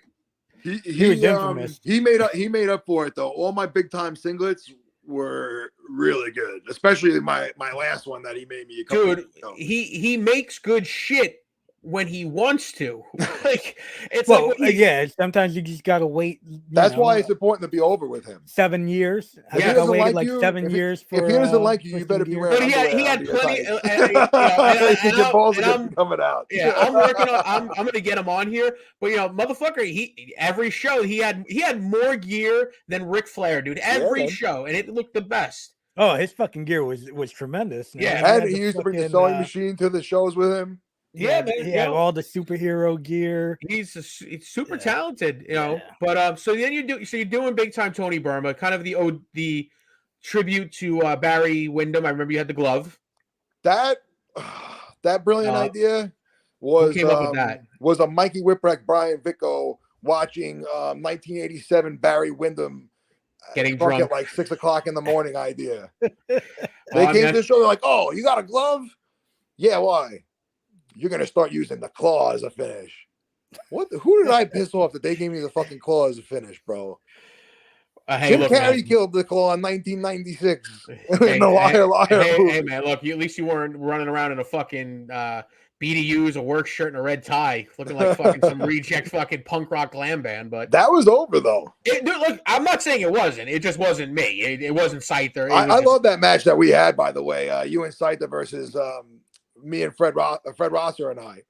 He was infamous. He made up for it though. All my big time singlets were really good, especially my last one that he made me a couple Dude, years ago. he makes good shit when he wants to. Like it's Well, like when he- yeah. Sometimes you just gotta wait. That's why it's important to be over with him. 7 years. I If he think I doesn't waited like like you, 7 if he- years for. If he doesn't like you, you Twisted better be Gear. wearing But he underwear had under your plenty. tights. Your balls are And gonna be coming out. yeah, I'm working on. I'm gonna get him on here. But motherfucker, he every show he had more gear than Ric Flair, dude. Every man. show, and it looked the best. Oh, his fucking gear was tremendous. Man. Yeah. had And he the used to bring the fucking, sewing machine to the shows with him. Yeah, man. man. He had all the superhero gear. He's super Yeah. talented, Yeah. But so then you're doing big time Tony Burma, kind of the tribute to Barry Windham. I remember you had the glove. That brilliant idea was came up with that? Was a Mikey Whipwreck, Brian Vicko watching 1987 Barry Windham Getting drunk drunk at like 6 o'clock in the morning idea. Well, They I came mean, to the show, they're like, "Oh, you got a glove? Yeah, why? You're gonna start using the claw as a finish." Who did I piss off that they gave me the fucking claw as a finish, bro? hey, Jim look, Carrey man. killed the claw in 1996 Hey, in the Liar hey, movie. hey, man, look, at least you weren't running around in a fucking BDUs, a work shirt, and a red tie, looking like fucking some reject fucking punk rock glam band. But That was over though. dude, look, I'm not saying it wasn't. It just wasn't me. It wasn't Scyther. I love that match that we had, by the way. You and Scyther versus me and Fred Rosser and I.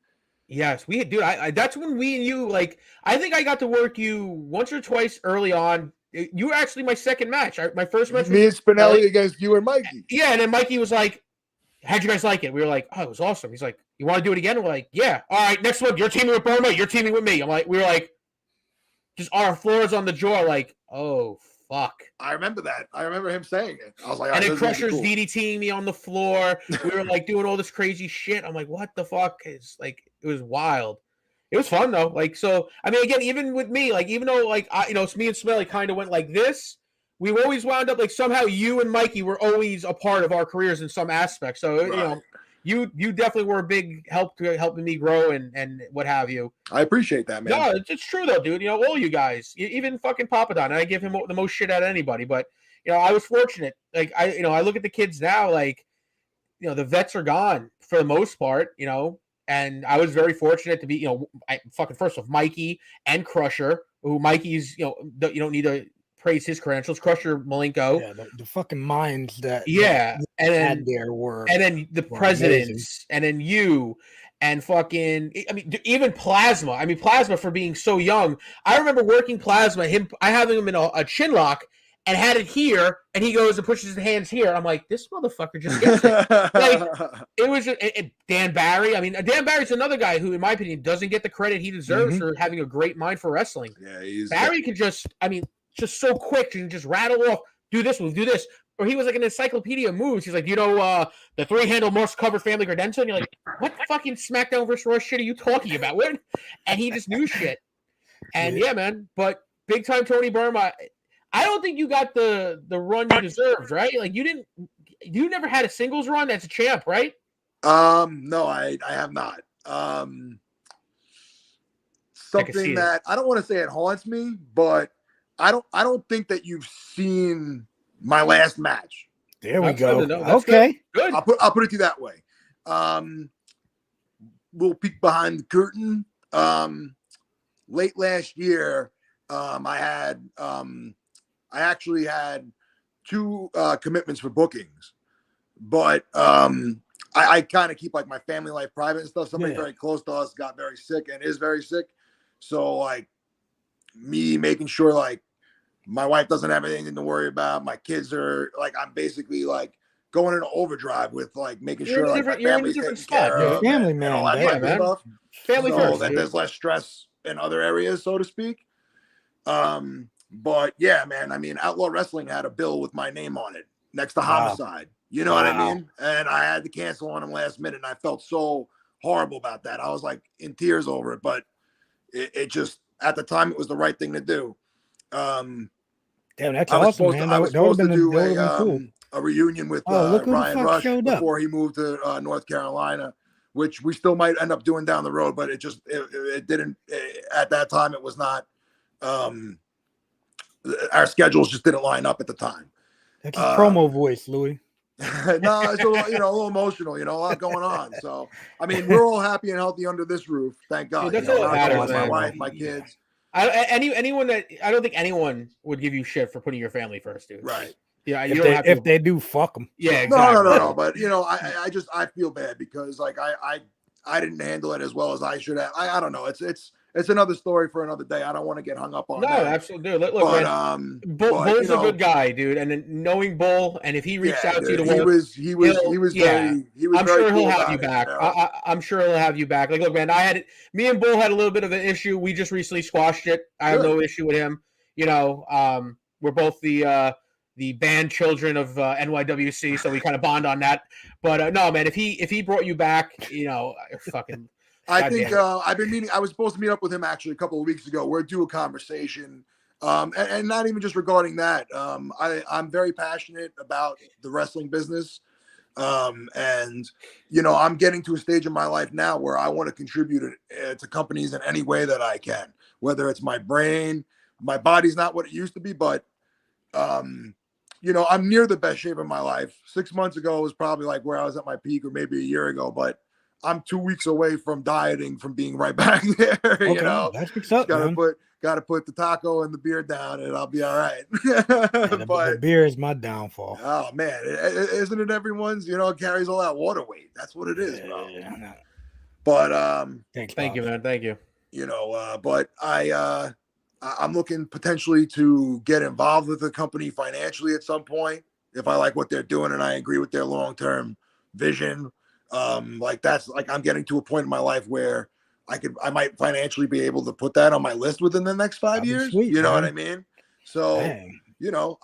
Yes, we dude. I that's when we and you like. I think I got to work you once or twice early on. You were actually my second match. My first match. Me and Spinelli Spinelli against you and Mikey. Yeah, and then Mikey was like, "How'd you guys like it?" We were like, "Oh, it was awesome." He's like, "You want to do it again?" We're like, "Yeah." All right, next one. You're teaming with Burma. You're teaming with me. We were like, just our floors on the jaw. Like, oh fuck. I remember that. I remember him saying it. I was like, And then "All right, this is Crusher's gonna be cool." DDTing me on the floor. We were like doing all this crazy shit. I'm like, what the fuck? It's like it was wild. It was fun though. Like so, I mean, again, even with me, like even though like it's me and Smelly kind of went like this, we always wound up like somehow you and Mikey were always a part of our careers in some aspect. So Right. you definitely were a big help to helping me grow and what have you. I appreciate that, man. No, it's true though, dude. All you guys, even fucking Papa Don, and I give him the most shit out of anybody. But I was fortunate. Like I look at the kids now, like the vets are gone for the most part. And I was very fortunate to be, fucking first off, Mikey and Crusher, who Mikey's, you don't need to praise his credentials. Crusher Malenko. Yeah, the fucking minds that Yeah. And then had there were. and then the were presidents, amazing. and then you, and fucking, I mean, even Plasma. I mean, Plasma for being so young. I remember working Plasma, I having him in a chin lock and had it here, and he goes and pushes his hands here. I'm like, this motherfucker just gets it. It was just, Dan Barry. I mean, Dan Barry's another guy who, in my opinion, doesn't get the credit he deserves for having a great mind for wrestling. Yeah, Barry can just so quick and just rattle off, do this, we'll do this. Or he was like an encyclopedia of moves. He's like, the three-handle must cover family credenza. And you're like, what fucking SmackDown versus Raw shit are you talking about? And he just knew shit. And yeah, man. But big time Tony Burma, I don't think you got the run you deserved, right? Like you never had a singles run as a champ, right? No, I have not. Something that I don't want to say it haunts me, but I don't think that you've seen my last match. There we That's go. good to know. That's Okay. Good. I'll put it to you that way. Little peek behind the curtain. Late last year, I actually had 2 commitments for bookings, but I kind of keep like my family life private and stuff. Somebody very close to us got very sick and is very sick, so like me making sure like my wife doesn't have anything to worry about. My kids are like, I'm basically like going into overdrive with like making sure like my family's taken care You're a of family and man, all that yeah, type of man. stuff. Family So first. that Dude. there's less stress in other areas, so to speak. But yeah, man, I mean, Outlaw Wrestling had a bill with my name on it next to Homicide. You know what I mean? And I had to cancel on them last minute, and I felt so horrible about that. I was like in tears over it, but it just, at the time, it was the right thing to do. Damn, that's I was awesome, supposed man. to, I was supposed to do cool. a reunion with Look who the Ryan fuck Rush showed up. before he moved to North Carolina, which we still might end up doing down the road, but it didn't, at that time, it was not our schedules just didn't line up at the time. That's his promo voice, Louis. No, it's a little, a little emotional, a lot going on. So, I mean, we're all happy and healthy under this roof. Thank God. Dude, that's all that matters, my man. wife, my kids. I don't think anyone would give you shit for putting your family first, dude. Right. Yeah. If they do, fuck them. Yeah. Exactly. No. But I feel bad because like I didn't handle it as well as I should have. I don't know. It's another story for another day. I don't want to get hung up on that. No, absolutely. Dude, look, man, Bull's a good guy, dude. And then knowing Bull, and if he reached out to you to work, he was very I'm sure cool he'll have you it, back. I'm sure he'll have you back. Like, look, man, me and Bull had a little bit of an issue. We just recently squashed it. I have no issue with him. We're both the band children of NYWC, so we kind of bond on that. But no, man, if he brought you back, fucking. I think I've been meeting. I was supposed to meet up with him actually a couple of weeks ago. We're due a conversation, and not even just regarding that. I'm very passionate about the wrestling business, and I'm getting to a stage in my life now where I want to contribute to companies in any way that I can. Whether it's my brain, my body's not what it used to be, but I'm near the best shape of my life. 6 months ago was probably like where I was at my peak, or maybe a year ago, but I'm 2 weeks away from dieting, from being right back there. Okay, that's what's up, man. Gotta put the taco and the beer down, and I'll be all right. The beer is my downfall. Oh man, isn't it everyone's? It carries all that water weight. That's what it is, bro. Yeah. But thank you, man. Thank you. But I'm looking potentially to get involved with the company financially at some point if I like what they're doing and I agree with their long-term vision. That's like I'm getting to a point in my life where I might financially be able to put that on my list within the next 5 years. Sweet, you know man. what I mean? So, Dang.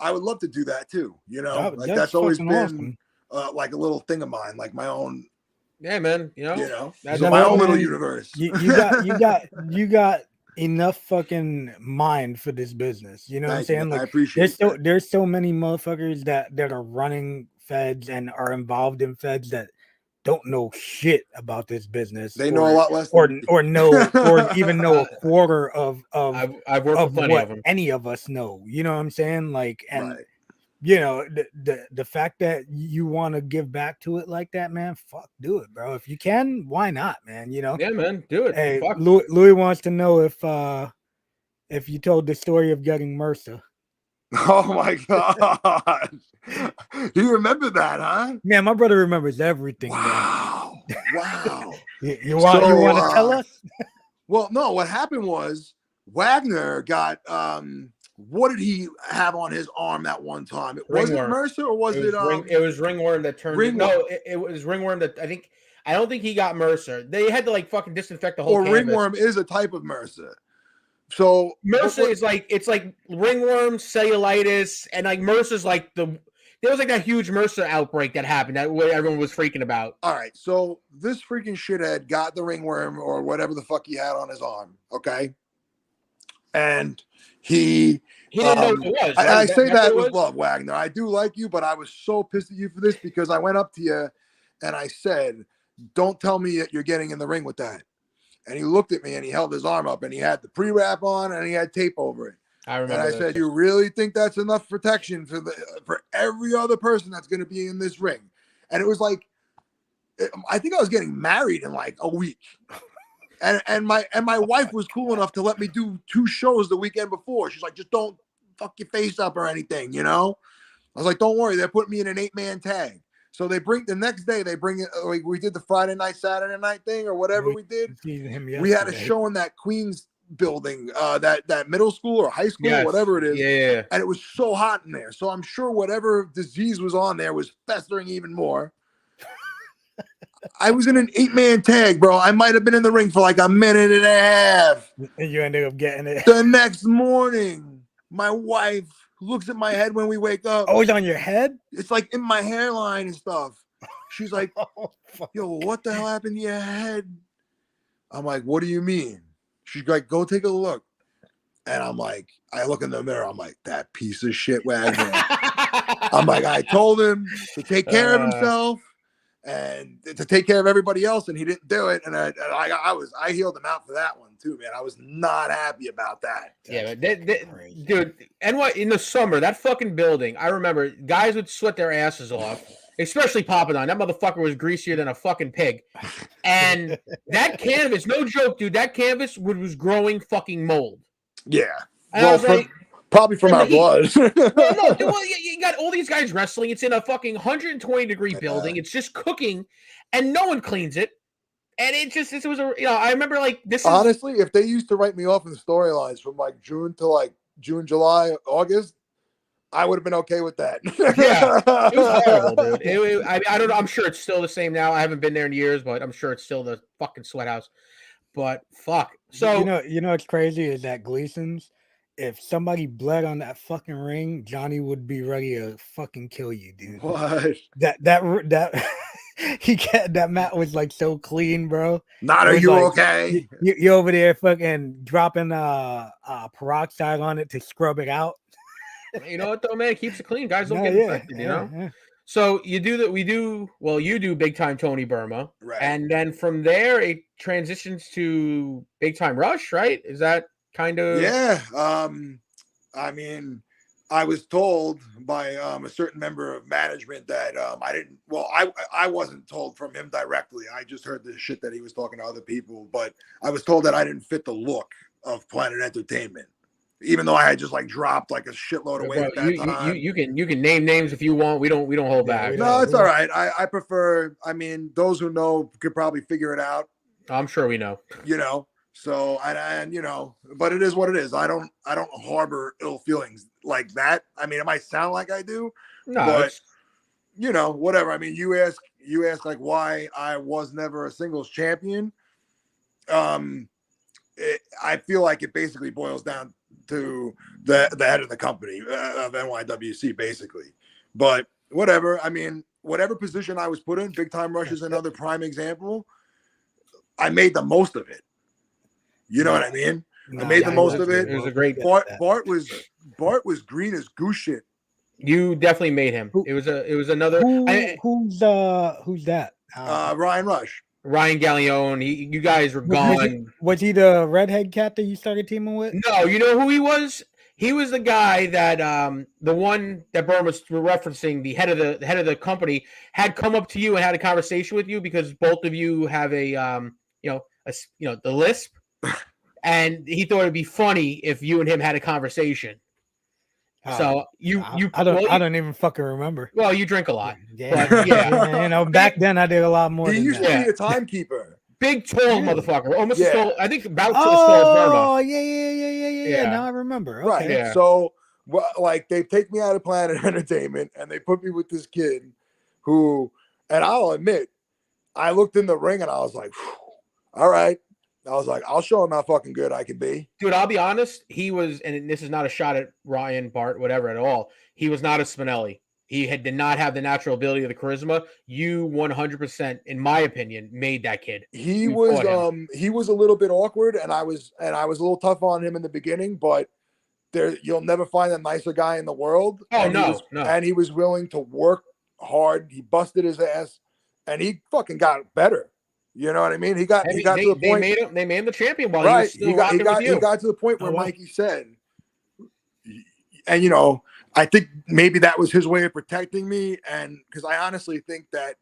I would love to do that too. That's always been awesome. Like a little thing of mine, like my own. Yeah, man. That's my own little universe. You got enough fucking mind for this business. You know what I'm saying? Like, I appreciate there's so many motherfuckers that are running feds and are involved in feds that don't know shit about this business. They know a lot less, or even know a quarter of I've worked with plenty what of them. Any of us know. You know what I'm saying? Like, and right. The fact that you want to give back to it like that, man, fuck, do it, bro. If you can, why not, man? Yeah, man, do it. Hey, fuck. Louis wants to know if you told the story of getting MRSA. Oh my god. You remember that, huh? Man, my brother remembers everything. Wow. Wow. You want to tell us? Well, no, what happened was Wagner got what did he have on his arm that one time? Was it MRSA or was it it was ringworm that turned it was ringworm that I don't think he got MRSA. They had to like fucking disinfect the whole canvas. Ringworm is a type of MRSA. So MRSA is like ringworm, cellulitis, and like MRSA's like there was like that huge MRSA outbreak that happened that everyone was freaking about. All right, so this freaking shithead got the ringworm or whatever the fuck he had on his arm, okay? And he didn't know what it was. Right? I say that with love, Wagner. I do like you, but I was so pissed at you for this because I went up to you and I said, "Don't tell me that you're getting in the ring with that." And he looked at me and he held his arm up and he had the pre-wrap on and he had tape over it. I remember. And I said, "You really think that's enough protection for every other person that's going to be in this ring?" And it was like, I think I was getting married in like a week. And my wife was cool enough to let me do 2 shows the weekend before. She's like, "Just don't fuck your face up or anything, I was like, "Don't worry, they're putting me in an 8-man tag." So the next day they bring it. Like we did the Friday night, Saturday night thing or whatever we did. We had a show in that Queens building, that middle school or high school, or whatever it is. Yeah. And it was so hot in there. So I'm sure whatever disease was on there was festering even more. I was in an 8-man tag, bro. I might have been in the ring for like a minute and a half. And you ended up getting it. The next morning, my wife looks at my head when we wake up. Oh, it's on your head? It's like in my hairline and stuff. She's like, "Yo, what the hell happened to your head?" I'm like, "What do you mean?" She's like, "Go take a look." And I'm like, I look in the mirror. I'm like, "That piece of shit Wagner." I'm like, I told him to take care of himself. and to take care of everybody else, and he didn't do it. And I healed him out for that one too, man. I was not happy about that. Yeah, but dude, and what in the summer, that fucking building, I remember guys would sweat their asses off, especially Papadon. That motherfucker was greasier than a fucking pig. And that canvas, no joke, dude, that canvas was growing fucking mold. Yeah. And I was like, probably from our blood. well, no, dude, well, you got all these guys wrestling. It's in a fucking 120-degree building. It's just cooking, and no one cleans it. And it was a, I remember like this. Honestly, if they used to write me off in storylines from like June to like June, July, August, I would have been okay with that. Yeah, it was horrible, dude. I don't know. I'm sure it's still the same now. I haven't been there in years, but I'm sure it's still the fucking sweat house. But fuck. So you know what's crazy is that Gleason's. If somebody bled on that fucking ring, Johnny would be ready to fucking kill you, dude. What? That that mat was like so clean, bro. Are you like, okay? You over there fucking dropping peroxide on it to scrub it out. You know what though, man? It keeps it clean. guys don't get infected, you know. Yeah. So you do that. You do Big Time Tony Burma, right? And then from there it transitions to Big Time Rush, right? Is that kind of? Yeah. I mean, I was told by a certain member of management that I didn't. Well, I wasn't told from him directly. I just heard the shit that he was talking to other people. But I was told that I didn't fit the look of Planet Entertainment, even though I had just like dropped like a shitload of weight at that time. You can name names if you want. We don't hold back. No, it's all right. I prefer. I mean, those who know could probably figure it out. I'm sure we know. You know. So and but it is what it is. I don't harbor ill feelings like that. I mean, it might sound like I do, but whatever. I mean, you ask like why I was never a singles champion. I feel like it basically boils down to the head of the company of NYWC, basically. But whatever. I mean, whatever position I was put in, Big Time Rush is another prime example. I made the most of it. You know what I mean? I made the most of it. It was a great. Bart was green as goose shit. You definitely made him. It was another. Who's that? Ryan Rush. Ryan Gallione. You guys were gone. Was he the redhead cat that you started teaming with? No, you know who he was? He was the guy that the one that Burma's referencing, the head of the company, had come up to you and had a conversation with you because both of you have a the lisp. And he thought it'd be funny if you and him had a conversation. So I don't even fucking remember. Well, you drink a lot. Yeah, but yeah. Back then I did a lot more. He used to be a timekeeper. Big tall motherfucker. Almost stole, I think about to stole Burma. Oh, yeah. Now I remember. Okay. Right. Yeah. So like they take me out of Planet Entertainment and they put me with this kid who, and I'll admit, I looked in the ring and I was like, all right. I was like, I'll show him how fucking good I can be. Dude, I'll be honest. He was, and this is not a shot at Ryan, Bart, whatever at all. He was not a Spinelli. He did not have the natural ability of the charisma. You 100%, in my opinion, made that kid. He was a little bit awkward, and I was a little tough on him in the beginning, but you'll never find a nicer guy in the world. Oh, no. And he was willing to work hard. He busted his ass, and he fucking got better. You know what I mean? He got to the point. They made him the champion while right. he was still he got to the point where Mikey said, and I think maybe that was his way of protecting me, and because I honestly think that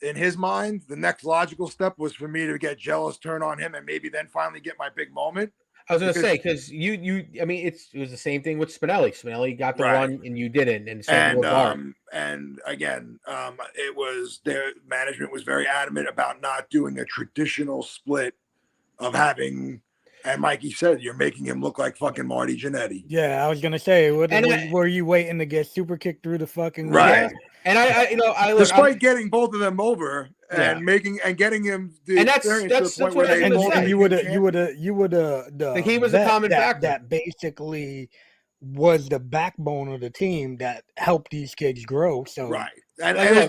in his mind, the next logical step was for me to get jealous, turn on him, and maybe then finally get my big moment. I was going to say, because I mean, it was the same thing with Spinelli. Spinelli got the run and you didn't. And again, it was their management was very adamant about not doing a traditional split of having, and Mikey said, you're making him look like fucking Marty Jannetty. Yeah, I was going to say, were you waiting to get super kicked through the fucking right? And I despite getting both of them over and getting him, and that's what you would have. He was a common factor that basically was the backbone of the team that helped these kids grow. So right, and I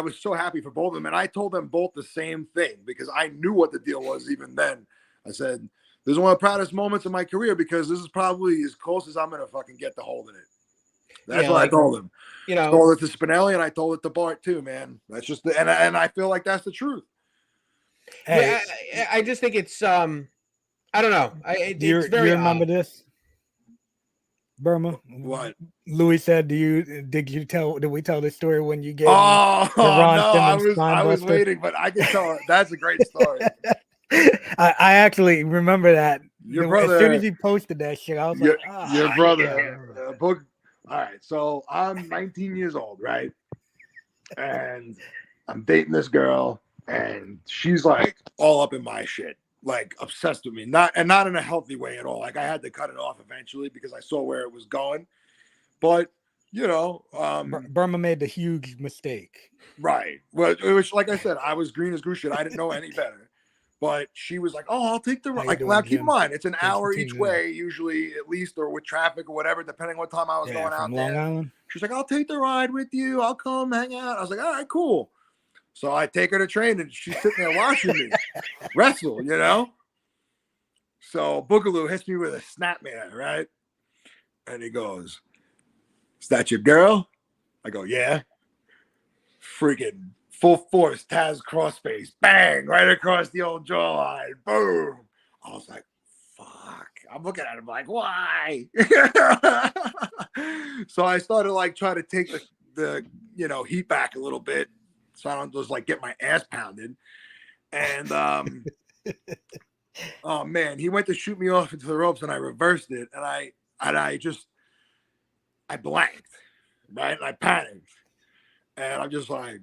was so happy for both of them, and I told them both the same thing because I knew what the deal was even then. I said, "This is one of the proudest moments of my career because this is probably as close as I'm gonna fucking get to holding it." That's know, what I like, told him. you know, Told it to Spinelli, and I told it to Bart too, man. That's just and I feel like that's the truth. Hey, I just think it's I don't know. It's you very remember odd. this, Burma? What? Louis said, did we tell the story when you gave him Oh the Ron no, Simmons spine I was buster? waiting, but I can tell it. That's a great story. I actually remember that. Your As soon brother, as he posted that shit, I was your, like, ah, your yeah, I brother, remember that. book. All right, so I'm 19 years old, right? And I'm dating this girl, and she's like all up in my shit, like obsessed with me. Not in a healthy way at all. Like I had to cut it off eventually because I saw where it was going. But you know, Burma made the huge mistake. right. Well, which, like I said, I was green as goose shit. I didn't know any better. But she was like, "Oh, I'll take the How you like." doing, Now, keep in Jim? mind, it's an Thanks for hour tuning each in. way, usually at least, or with traffic or whatever, depending what time I was going out from Long there. Island. She's like, "I'll take the ride with you. I'll come hang out." I was like, "All right, cool." So I take her to train, and she's sitting there watching me wrestle, you know. So Boogaloo hits me with a snapmare, right? And he goes, "Is that your girl?" I go, "Yeah." Freaking full force Taz crossface, bang, right across the old jawline, boom. I was like, fuck. I'm looking at him like, why? So I started like trying to take the heat back a little bit, so I don't just like get my ass pounded. And oh man, he went to shoot me off into the ropes, and I reversed it, and I blanked, right, and I panicked. And I'm just like,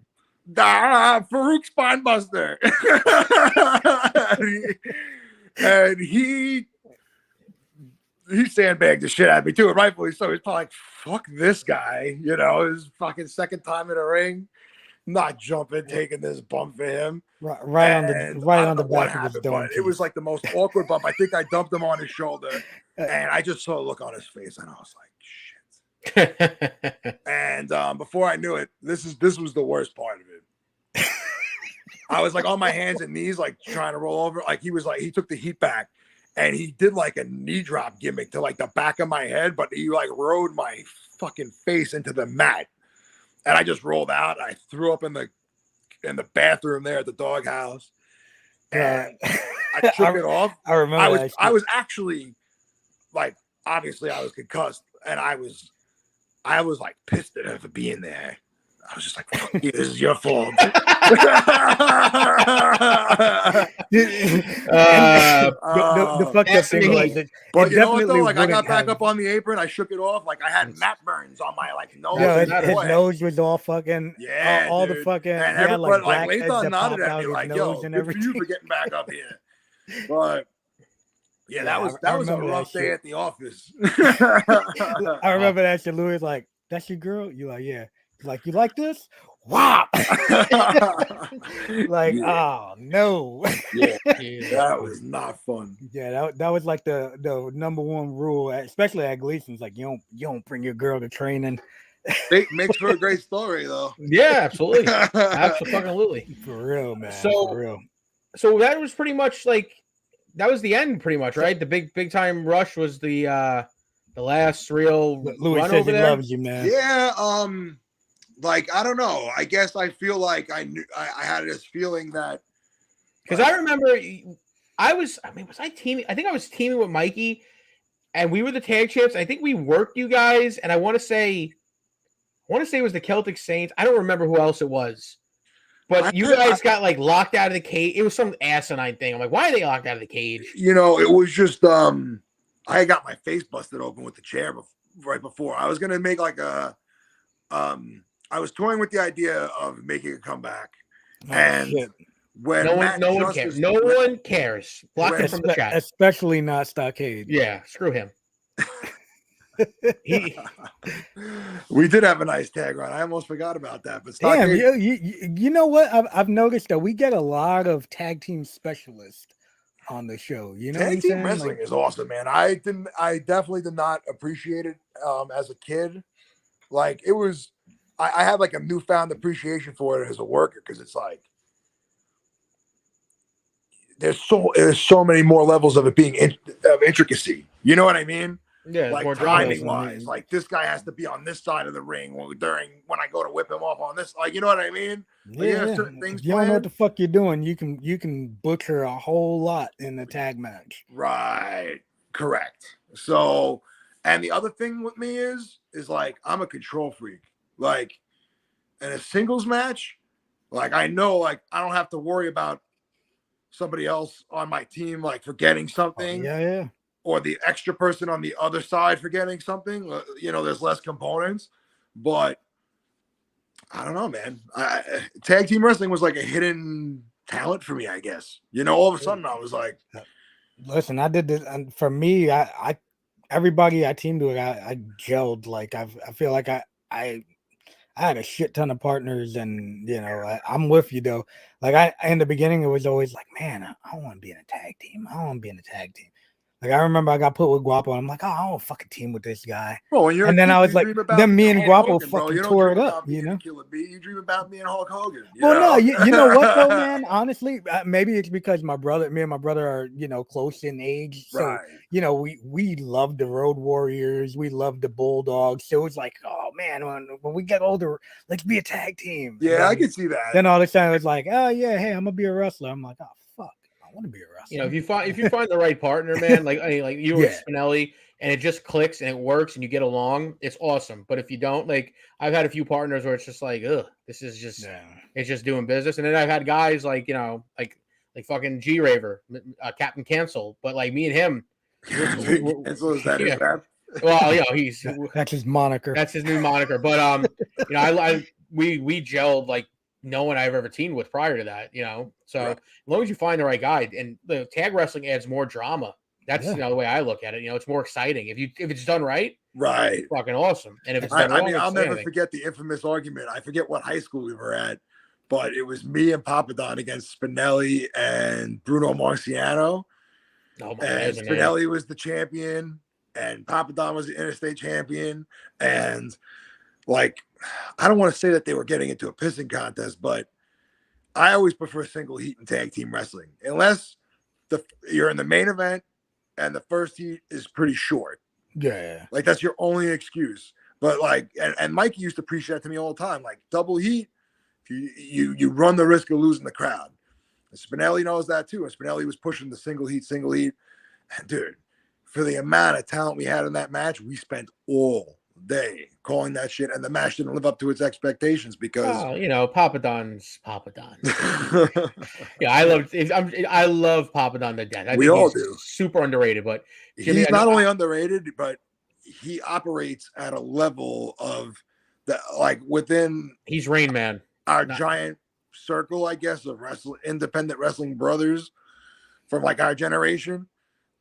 Farouk Spinebuster. and he sandbagged the shit out of me too, and rightfully so. He's probably like, fuck this guy, his fucking second time in a ring, not jumping, taking this bump for him. Right on the back of his dome. But it was like the most awkward bump. I think I dumped him on his shoulder, and I just saw a look on his face, and I was like, shit. And before I knew it, this was the worst part of it. I was like on my hands and knees, like trying to roll over. Like he took the heat back, and he did like a knee drop gimmick to like the back of my head, but he like rode my fucking face into the mat, and I just rolled out. I threw up in the bathroom there at the doghouse, and I shook it off. I remember. I was actually like, obviously I was concussed, and I was like pissed at her for being there. I was just like, fuck you, this is your fault. The fucked up thing was that, but you know what though? Like I got back up on the apron, I shook it off. Like I had mat burns on my like nose. Yeah, his nose was all fucking. Yeah, all dude. the fucking. And had everybody like blackheads Lathan that nodded popped at me out like, his "Yo, nose and good for everything. you for getting back up here." But yeah, that was a rough day at the office. I remember that shit. Louis was like, "That's your girl?" You like, yeah. He's like, "You like this?" Wow. Like, oh no. Yeah, that was not fun. Yeah, that was like the number one rule, especially at Gleason's. Like, you don't bring your girl to training. It makes for a great story, though. Yeah, absolutely, absolutely, for real, man. So, for real. So that was pretty much like that was the end, pretty much, right? The big time rush was the last real Louis run says over he there. loves you, man. Yeah, like I don't know. I guess I feel like I had this feeling that because I remember was I teaming? I think I was teaming with Mikey, and we were the tag champs. I think we worked you guys, and I want to say it was the Celtic Saints. I don't remember who else it was, but you guys got like locked out of the cage. It was some asinine thing. I'm like, why are they locked out of the cage? It was just I got my face busted open with the chair right before. I was gonna make like a I was toying with the idea of making a comeback, and shit. when no one cares. No one cares. Block him from the chat, especially not Stockade. Yeah, screw him. We did have a nice tag run. I almost forgot about that. But Stockade, damn, you know what? I've noticed that we get a lot of tag team specialists on the show. You know, tag team wrestling is awesome, man. I definitely did not appreciate it as a kid. Like it was. I have like a newfound appreciation for it as a worker because it's like there's so many more levels of it being of intricacy. You know what I mean? Yeah, like more drama. timing wise. Like this guy has to be on this side of the ring when I go to whip him off on this. Like, you know what I mean? Like, Yeah, certain things if you don't know what planned. the fuck you're doing, you can butcher a whole lot in the tag match. Right. Correct. So, and the other thing with me is like I'm a control freak. Like in a singles match, like I know like I don't have to worry about somebody else on my team like forgetting something. Yeah. Or the extra person on the other side forgetting something. You know, there's less components, but I don't know, man. Tag team wrestling was like a hidden talent for me, I guess. You know, all of a sudden I was like, listen, I did this, and for me, I everybody I teamed with, I gelled. Like I feel like I had a shit ton of partners, and you know, I'm with you though. Like in the beginning, it was always like, man, I want to be in a tag team. I want to be in a tag team. Like I remember I got put with Guapo, and I'm like, oh, I don't fucking team with this guy. well, when you're and then I was like, then me and Guapo fucking tore it up. You know, Killer B. You dream about being Hulk Hogan. No, you know what though, man? Honestly, maybe it's because me and my brother are, you know, close in age. So, right. You know, we love the Road Warriors. We love the Bulldogs. So it's like, oh man, when we get older, let's be a tag team. Yeah, then, I can see that. Then all of a sudden it's like, oh yeah, hey, I'm gonna be a wrestler. I'm like, oh fuck, I want to be a wrestler. You know, if you find the right partner, man, like you with Spinelli, and it just clicks and it works and you get along, it's awesome. But if you don't, like I've had a few partners where it's just like, ugh, this is just it's just doing business. And then I've had guys like, you know, like fucking G Raver, Captain Cancel, but like me and him. Cancel is that his rap? Well, you know, that's his moniker. That's his new moniker. But you know, we gelled like no one I've ever teamed with prior to that, you know. So as long as you find the right guy, and the tag wrestling adds more drama. That's you know the way I look at it. You know, it's more exciting if it's done right. Right, it's fucking awesome. And if it's done wrong, I mean, I'll never forget the infamous argument. I forget what high school we were at, but it was me and Papadon against Spinelli and Bruno Marciano. And Spinelli was the champion, and Papadon was the interstate champion. And like, I don't want to say that they were getting into a pissing contest, but I always prefer single heat and tag team wrestling, unless you're in the main event and the first heat is pretty short. Yeah, like that's your only excuse. But like, and Mikey used to preach that to me all the time. Like double heat, you run the risk of losing the crowd. And Spinelli knows that too. And Spinelli was pushing the single heat. And dude, for the amount of talent we had in that match, we spent all day calling that shit, and the match didn't live up to its expectations because you know, Papadon's Papadon. Yeah, I love Papadon to death. We all do. Super underrated, but Jimmy, he's not only underrated, but he operates at a level of that, like within he's Rain Man, our giant circle, I guess, of independent wrestling brothers from like our generation.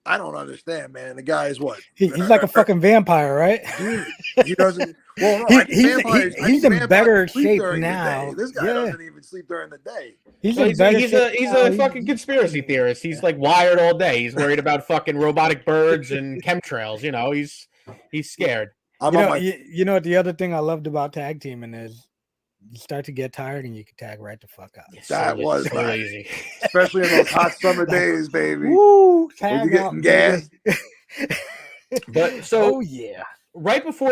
I don't understand, man. The guy is what? He's like a fucking vampire, right? Dude, he doesn't. Well, no, he's in better shape now. This guy doesn't even sleep during the day. He's a fucking conspiracy theorist. He's like wired all day. He's worried about fucking robotic birds and chemtrails. You know, he's scared. You know what? The other thing I loved about tag teaming is you start to get tired and you can tag right the fuck out. That was so easy, especially in those hot summer days, baby. Woo! Tag getting gas. But so, oh yeah, right before,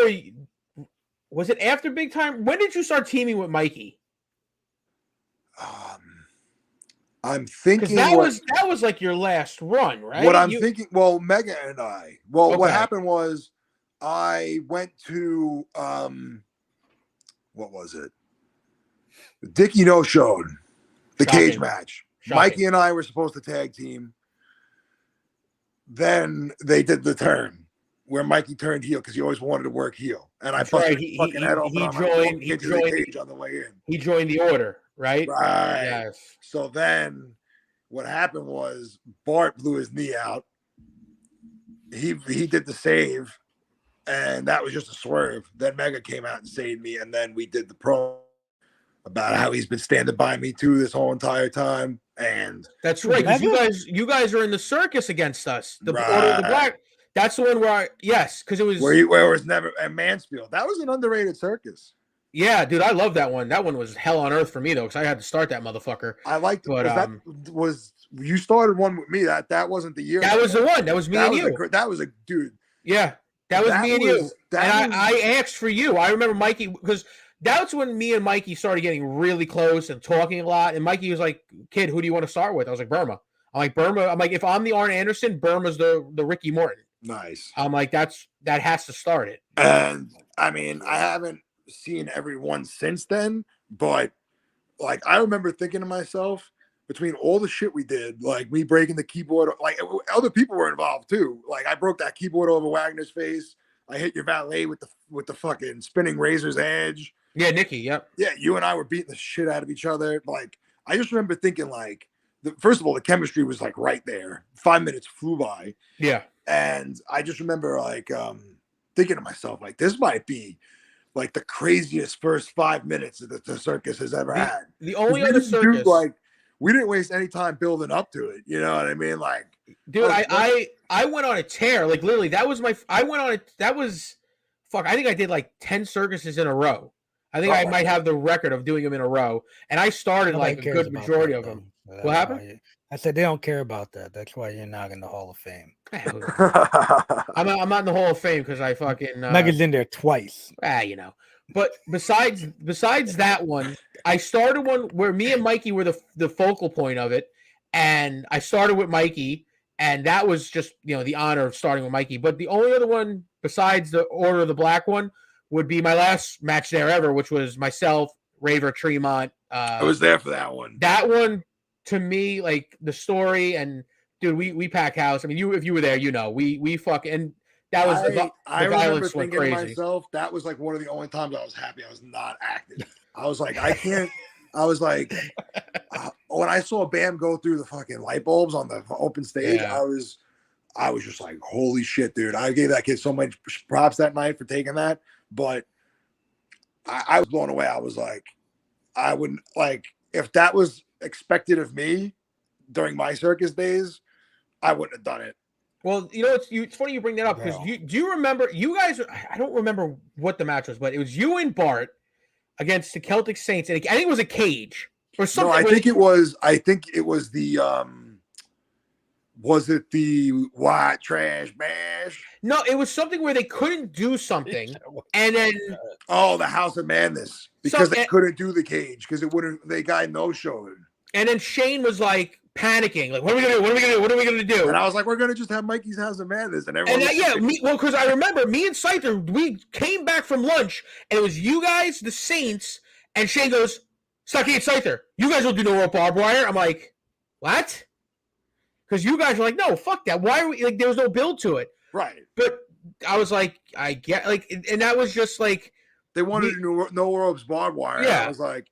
was it after Big Time? When did you start teaming with Mikey? I'm thinking that was like your last run, right? What I'm thinking. Well, Mega and I. Well, what happened was I went to what was it? Dickie No showed the cage match. Mikey and I were supposed to tag team. Then they did the turn where Mikey turned heel because he always wanted to work heel, and I fucking head open on the cage on the way in. He joined the order, right? Right. Yes. So then, what happened was Bart blew his knee out. He did the save, and that was just a swerve. Then Mega came out and saved me, and then we did the pro about how he's been standing by me too this whole entire time. And that's right, because you guys are in the circus against us. The Order of the Black. That's the one where because it was where it was never at Mansfield. That was an underrated circus. Yeah, dude, I love that one. That one was hell on earth for me though, because I had to start that motherfucker. I liked it. But that was you started one with me. That wasn't the year. That was the one. That was me and you. That was a dude. Yeah. That was me and you. That And I asked for you. I remember Mikey, because that's when me and Mikey started getting really close and talking a lot. And Mikey was like, "Kid, who do you want to start with?" I was like, "Burma." I'm like, "Burma." I'm like, "If I'm the Arn Anderson, Burma's the Ricky Morton." nice. I'm like, that has to start it. And I mean, I haven't seen everyone since then, but like I remember thinking to myself, between all the shit we did, like me breaking the keyboard, like other people were involved too. Like I broke that keyboard over Wagner's face. I hit your valet with the fucking spinning razor's edge. Yeah, Nikki. Yep. Yeah, you and I were beating the shit out of each other. Like I just remember thinking, like, first of all, the chemistry was like right there. 5 minutes flew by. Yeah. And I just remember like thinking to myself, like, this might be like the craziest first 5 minutes that the circus has ever had. The only other circus, like, we didn't waste any time building up to it. You know what I mean? Like, dude, I went on a tear. Like literally, that was I went on it. That was fuck. I think I did like 10 circuses in a row. I think I might have the record of doing them in a row. And I started like a good majority of them. What happened? I said they don't care about that. That's why you're not in the Hall of Fame. I'm not in the Hall of Fame because I fucking Mega's in there twice. you know. But besides that one, I started one where me and Mikey were the focal point of it, and I started with Mikey, and that was just the honor of starting with Mikey. But the only other one besides the Order of the Black one would be my last match there ever, which was myself, Raver, Tremont. I was there for that one. That one, to me, like the story, and dude, we pack house. I mean, if you were there, we fucking, and that was the violence went crazy. To myself, that was like one of the only times I was happy I was not acting. I was like, I can't. I was like, when I saw Bam go through the fucking light bulbs on the open stage, I was just like, holy shit, dude! I gave that kid so much props that night for taking that. But I was blown away. I was like, I wouldn't like if that was expected of me during my circus days, I wouldn't have done it. Well, it's funny you bring that up because do you remember you guys? I don't remember what the match was, but it was you and Bart against the Celtic Saints, and I think it was a cage or something. No, I think it was the was it the white trash bash? No, it was something where they couldn't do something, and then the House of Madness because they couldn't do the cage because it wouldn't. They got no showed. And then Shane was like panicking, like, "What are we gonna do? What are we gonna do? What are we gonna do?" And I was like, "We're gonna just have Mikey's House of Madness." And everyone, because I remember me and Scyther, we came back from lunch, and it was you guys, the Saints, and Shane goes, "Stucky and Scyther, you guys don't do no rope barbed wire." I'm like, "What?" Because you guys were like, "No, fuck that. Why are we like?" There was no build to it, right? But I was like, I get like, and that was just like they wanted to do no ropes barbed wire. Yeah, I was like,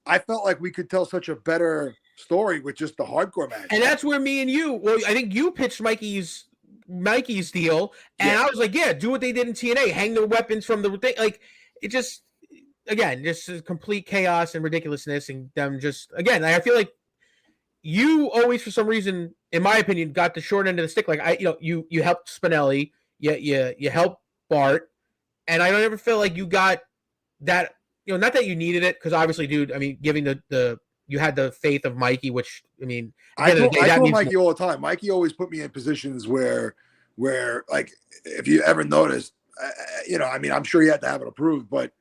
I felt like we could tell such a better story with just the hardcore match. And that's where me and you, I think you pitched Mikey's deal, and I was like, yeah, do what they did in TNA, hang the weapons from the thing. Like, it just, again, just complete chaos and ridiculousness, and them just, again, I feel like you always, for some reason, in my opinion, got the short end of the stick. Like, you helped Spinelli, you helped Bart, and I don't ever feel like you got that, not that you needed it, because obviously, dude, I mean, giving you had the faith of Mikey, which, I mean, I told Mikey all the time. Mikey always put me in positions where like, if you ever noticed, I mean, I'm sure he had to have it approved, but,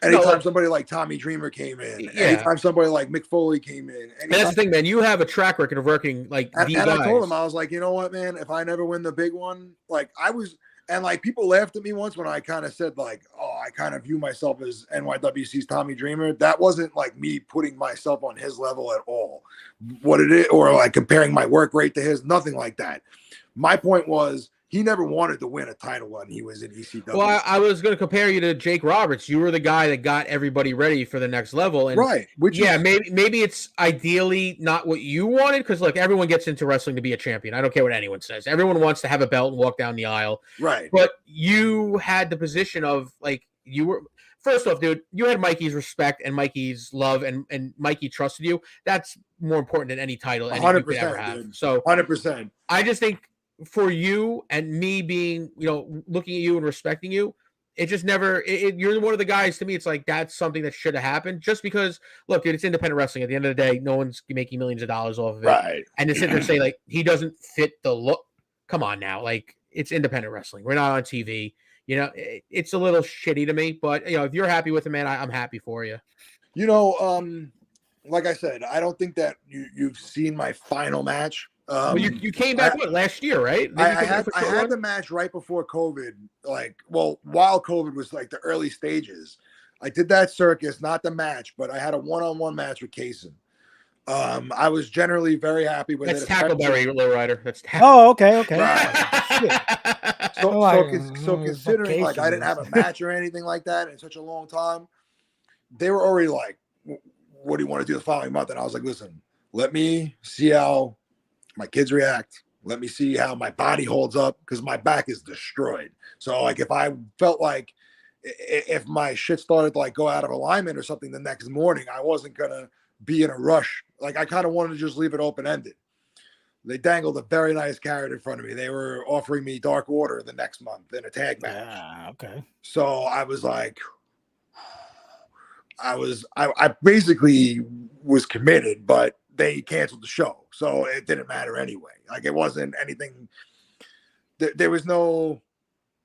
anytime somebody like Tommy Dreamer came in, anytime somebody like Mick Foley came in. And that's the thing, man. You have a track record of working like these guys. I told him, I was like, you know what, man? If I never win the big one, like and like people laughed at me once when I kind of said like, oh, I kind of view myself as NYWC's Tommy Dreamer. That wasn't like me putting myself on his level at all. What it is, or like comparing my work rate to his, nothing like that. My point was he never wanted to win a title when he was in ECW. Well, I was going to compare you to Jake Roberts. You were the guy that got everybody ready for the next level. And right. Maybe it's ideally not what you wanted, because look, everyone gets into wrestling to be a champion. I don't care what anyone says. Everyone wants to have a belt and walk down the aisle. Right. But you had the position of like, you were, first off, dude, you had Mikey's respect and Mikey's love, and Mikey trusted you. That's more important than any title any 100%, you could ever have. Dude. So 100%. I just think, for you and me being, looking at you and respecting you, it just never, you're one of the guys, to me, it's like, that's something that should have happened, just because, look, dude, it's independent wrestling. At the end of the day, no one's making millions of dollars off of it. Right. And to sit there and say, like, he doesn't fit the look, come on now. Like, it's independent wrestling. We're not on TV. You know, it's a little shitty to me, but you know, if you're happy with it, man, I'm happy for you. You know, like I said, I don't think that you've seen my final match. Well, you came back last year, right? I had the match right before COVID, while COVID was like the early stages. I did that circus, not the match, but I had a one-on-one match with Kaysen. I was generally very happy with That's it. Tackleberry, LowRyda. That's Okay. Right. So considering like I didn't have a match or anything like that in such a long time, they were already like, what do you want to do the following month? And I was like, listen, let me see how my kids react. Let me see how my body holds up because my back is destroyed. So like if I felt like if my shit started to like go out of alignment or something the next morning, I wasn't gonna be in a rush. Like I kind of wanted to just leave it open-ended. They dangled a very nice carrot in front of me. They were offering me Dark Order the next month in a tag match. Okay. So I was like, I basically was committed, but they canceled the show. So it didn't matter anyway. Like it wasn't anything. There was no,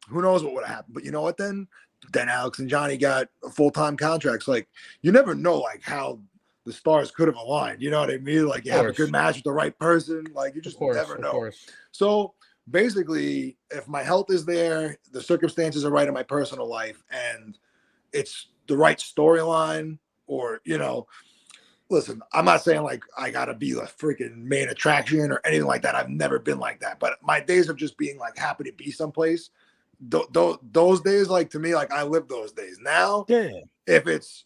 who knows what would have happened. But you know what then? Then Alex and Johnny got full-time contracts. Like you never know like how the stars could have aligned. You know what I mean? Like you have a good match with the right person. Like you just never know. So basically, if my health is there, the circumstances are right in my personal life, and it's the right storyline, or, you know, listen, I'm not saying like I got to be a freaking main attraction or anything like that. I've never been like that. But my days of just being like happy to be someplace, those days, like to me, like I live those days. Now, if it's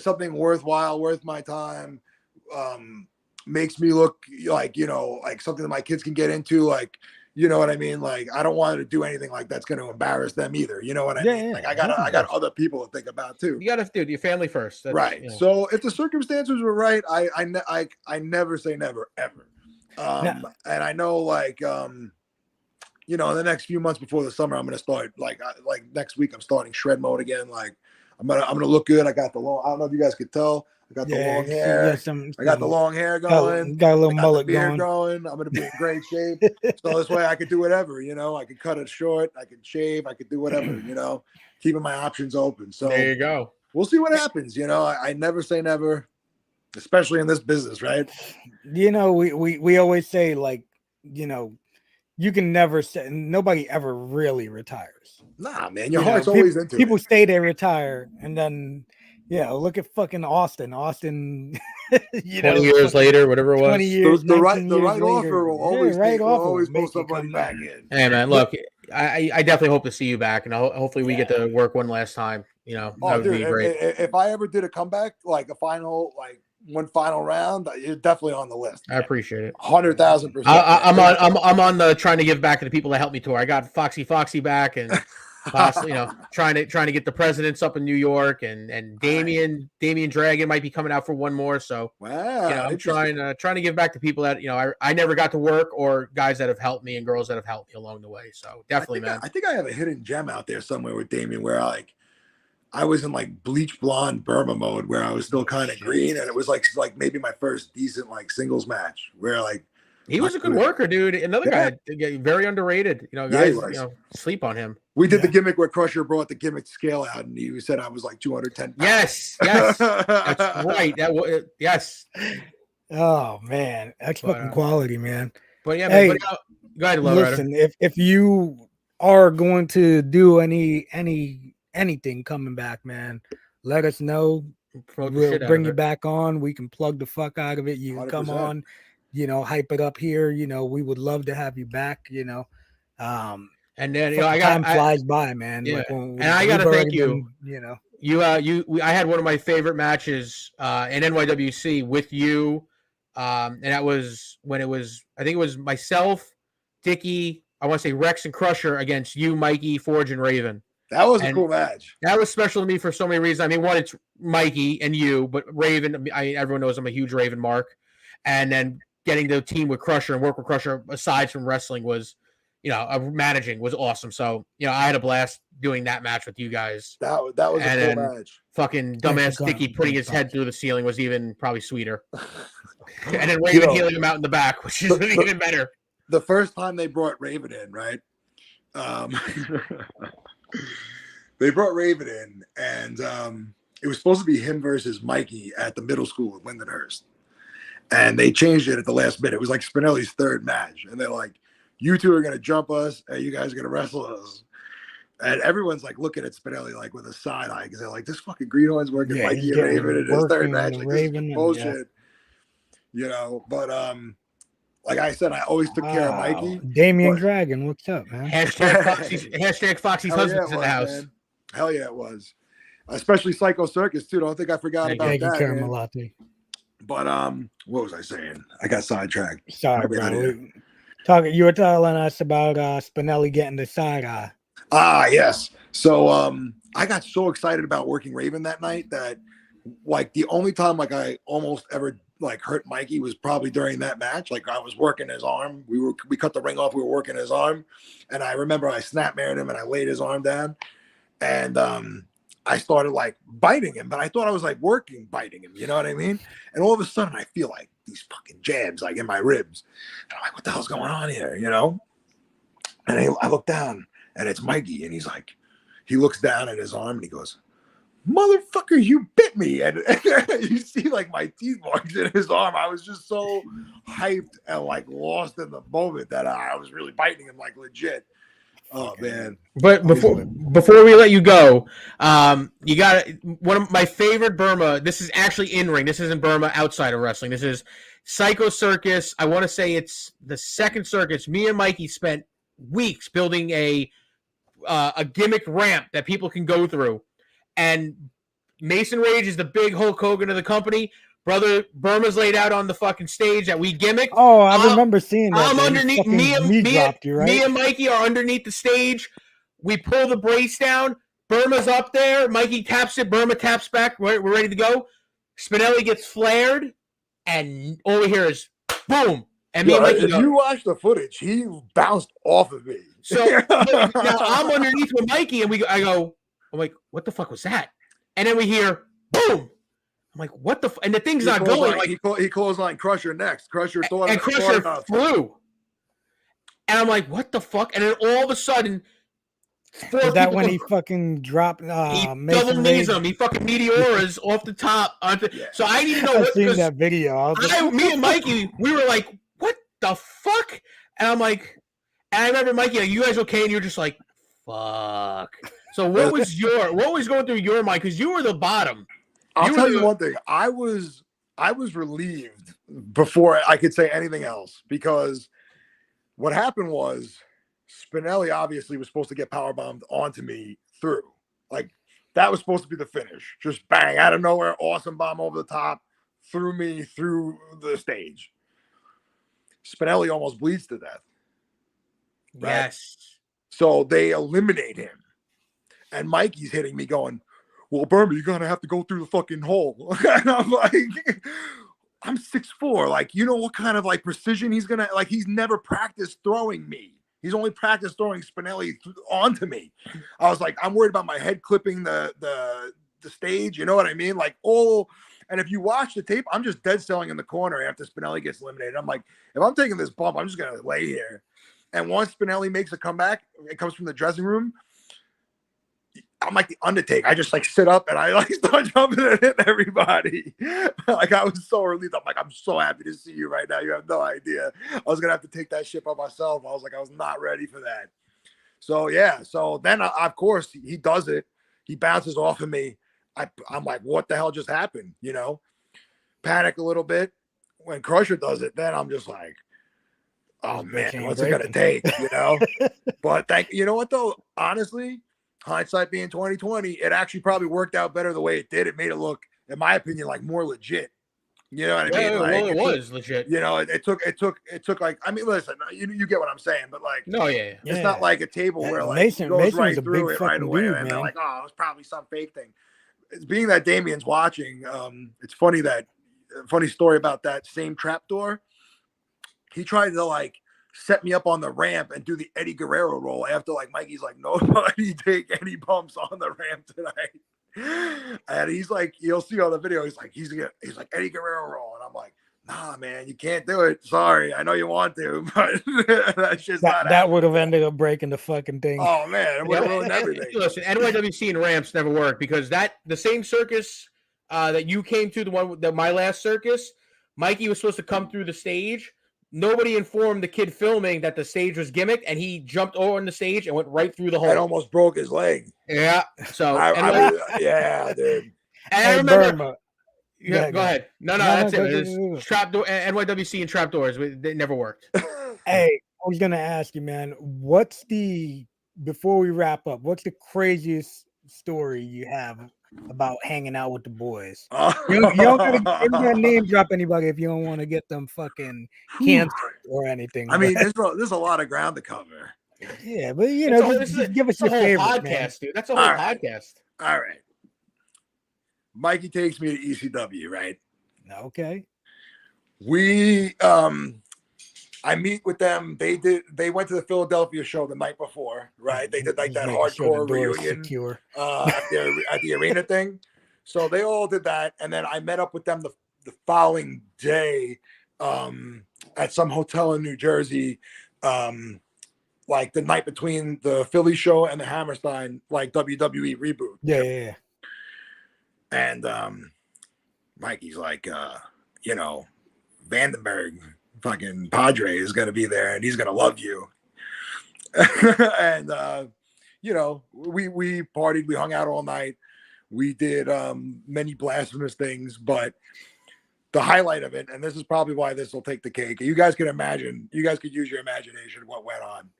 something worthwhile, worth my time, makes me look like, you know, like something that my kids can get into, like, you know what I mean? Like, I don't want to do anything like that's going to embarrass them either. You know what I mean? Like, I got other people to think about too. You got to do your family first. That's, right. You know. So if the circumstances were right, I never say never ever. And I know like, you know, in the next few months before the summer, I'm going to start like next week, I'm starting shred mode again. Like I'm going to look good. I got the long, I don't know if you guys could tell. I got the long hair. I got the long hair going. Got a little mullet beard growing. I'm going to be in great shape. So this way I could do whatever, you know, I could cut it short. I could shave. I could do whatever, you know, keeping my options open. So there you go. We'll see what happens. You know, I never say never, especially in this business, right? You know, we always say like, you know, you can never say, nobody ever really retires. Nah, man, your heart's always into it. People say they retire and then, yeah, look at fucking Austin. You 20 know, years later, whatever it was. 20 years, the right later, offer will always will pull somebody back in. Hey man, look, I definitely hope to see you back, and hopefully we get to work one last time. You know, that would be great. If I ever did a comeback, like a final, like one final round, you're definitely on the list. I appreciate it. 100,000%. I'm on the trying to give back to the people that helped me tour. I got Foxy back, and possibly, you know, trying to get the presidents up in New York, and Damien Dragon might be coming out for one more. So wow, you know, I'm trying to give back to people that, you know, I never got to work, or guys that have helped me and girls that have helped me along the way. So definitely, man. I think I have a hidden gem out there somewhere with Damien where I was in like bleach blonde Burma mode where I was still kind of green, and it was like maybe my first decent like singles match where like he was a good worker, dude. Another guy very underrated. You know, guys, you know, sleep on him. We did the gimmick where Crusher brought the gimmick scale out, and he said I was like 210 pounds. Yes, that's right. Yes. Oh man, that's fucking quality, man. But yeah, hey, man, go ahead, LowRyda. Listen, if you are going to do anything coming back, man, let us know. We'll bring you back on. We can plug the fuck out of it. You can 100%. come on, you know, hype it up here. You know, we would love to have you back, you know. And then, you know, time flies by, man. Yeah. Like and I got to thank you. You know, I had one of my favorite matches in NYWC with you. And that was when I think it was myself, Dickie, I want to say Rex and Crusher against you, Mikey, Forge, and Raven. That was a cool match. That was special to me for so many reasons. I mean, one, it's Mikey and you, but Raven, everyone knows I'm a huge Raven mark. And then getting to team with Crusher and work with Crusher aside from wrestling was, you know, managing was awesome. So, you know, I had a blast doing that match with you guys. That was a cool match. Fucking dumbass Dickie putting his head through the ceiling was even probably sweeter. And then Raven healing him out in the back, which is even better. The first time they brought Raven in, right? Um, they brought Raven in, and it was supposed to be him versus Mikey at the middle school at Lindenhurst. And they changed it at the last minute. It was like Spinelli's third match. And they're like, you two are going to jump us, and you guys are going to wrestle us. And everyone's like looking at Spinelli like with a side eye because they're like, this fucking greenhorn's working Mikey and Raven in his third match. Like, this is bullshit. You know, but like I said, I always took care of Mikey. Damien Dragon, what's up, man? Hashtag Foxy's husband's in the house. Man. Hell yeah, it was. Especially Psycho Circus, too. Don't think I forgot about that. Thank you, Caramelati. But what was I saying? I got sidetracked. Sorry, bro. You were telling us about Spinelli getting the side eye. Ah, yes. So I got so excited about working Raven that night that like the only time like I almost ever like hurt Mikey was probably during that match. Like I was working his arm. We cut the ring off. We were working his arm, and I remember I snap-mared him and I laid his arm down, and I started like biting him, but I thought I was like biting him. You know what I mean? And all of a sudden I feel like these fucking jabs like in my ribs. And I'm like, what the hell's going on here? You know? And I look down and it's Mikey, and he's like, he looks down at his arm and he goes, motherfucker, you bit me. And you see like my teeth marks in his arm. I was just so hyped and like lost in the moment that I was really biting him like legit. Oh man. But before we let you go, you got one of my favorite Burma. This is actually in ring. This isn't Burma outside of wrestling. This is Psycho Circus. I want to say it's the second circus. Me and Mikey spent weeks building a gimmick ramp that people can go through. And Mason Rage is the big Hulk Hogan of the company. Brother Burma's laid out on the fucking stage that we gimmick. Oh, I remember seeing that. I'm underneath. Me and Mikey are underneath the stage. We pull the brace down. Burma's up there. Mikey taps it. Burma taps back. We're ready to go. Spinelli gets flared, and all we hear is boom. And me and Mikey if you watch the footage, he bounced off of me. So now I'm underneath with Mikey, and I'm like, what the fuck was that? And then we hear boom. I'm like, what the? And the thing's not going. Like he calls on Crusher next. Crusher thought and Crusher flew. And I'm like, what the fuck? And then all of a sudden, is that when he fucking dropped? He double knees him. He fucking meteoras off the top. So I need to know. I've seen that video. Me and Mikey, we were like, what the fuck? And I'm like, and I remember Mikey, like, you guys okay? And you're just like, fuck. So what was going through your mind? Because you were the bottom. I'll tell you one thing. I was relieved before I could say anything else, because what happened was Spinelli obviously was supposed to get powerbombed onto me through. Like that was supposed to be the finish. Just bang out of nowhere, awesome bomb over the top, threw me through the stage. Spinelli almost bleeds to death. Right? Yes. So they eliminate him. And Mikey's hitting me going, well, Burma, you're going to have to go through the fucking hole. And I'm like, I'm 6'4". Like, you know what kind of like precision he's going to, like, he's never practiced throwing me. He's only practiced throwing Spinelli onto me. I was like, I'm worried about my head clipping the stage. You know what I mean? Like, and if you watch the tape, I'm just dead selling in the corner after Spinelli gets eliminated. I'm like, if I'm taking this bump, I'm just going to lay here. And once Spinelli makes a comeback, it comes from the dressing room. I'm like the Undertaker. I just like sit up and I like start jumping and hitting everybody. Like I was so relieved. I'm like, I'm so happy to see you right now. You have no idea. I was gonna have to take that shit by myself. I was like, I was not ready for that. So yeah. So then of course he does it. He bounces off of me. I'm like, what the hell just happened? You know, panic a little bit. When Crusher does it, then I'm just like, oh man, what's it gonna take? You know. But you know what though? Honestly, hindsight being 2020, it actually probably worked out better the way it did. It made it look, in my opinion, like more legit. You know what I mean? Like, well, it was legit. You know, it took like, I mean, listen, you get what I'm saying, but like, no, yeah. It's not like a table where like Mason goes right a through big it right away, dude, and man. they're like, oh, it's probably some fake thing. It's being that Damien's watching. It's funny funny story about that same trapdoor. He tried to like set me up on the ramp and do the Eddie Guerrero roll after like Mikey's like, nobody take any bumps on the ramp tonight. And he's like, you'll see on the video, he's like Eddie Guerrero roll. And I'm like, nah, man, you can't do it. Sorry, I know you want to, but that's just not That would have happening. ended up breaking the fucking thing. Oh man, it would have ruined everything. Listen, NYWC and ramps never work because the same circus that you came to, my last circus, Mikey was supposed to come through the stage. Nobody informed the kid filming that the stage was Gimmick, and he jumped over on the stage and went right through the hole. And almost broke his leg. Yeah. So yeah, dude. And I remember. Burma. Yeah, go ahead. No, that's it. Go. Trapdoor, NYWC and trapdoors. They never worked. Hey, I was gonna ask you, man. Before we wrap up, what's the craziest story you have about hanging out with the boys? You don't gotta name drop anybody if you don't want to get them fucking canceled or anything. I mean, there's a lot of ground to cover. Yeah, but you know, just give us your favorite podcast, man. dude. That's a whole podcast. All right. Mikey takes me to ECW, right? Okay. I meet with them. They went to the Philadelphia show the night before, right? They did like that hardcore reunion at the arena thing. So they all did that, and then I met up with them the following day at some hotel in New Jersey, like the night between the Philly show and the Hammerstein, like WWE reboot. Yeah. And Mikey's like, Vandenberg, fucking Padre is going to be there and he's going to love you. And, we partied, we hung out all night. We did many blasphemous things, but the highlight of it, and this is probably why this will take the cake. You guys could use your imagination what went on.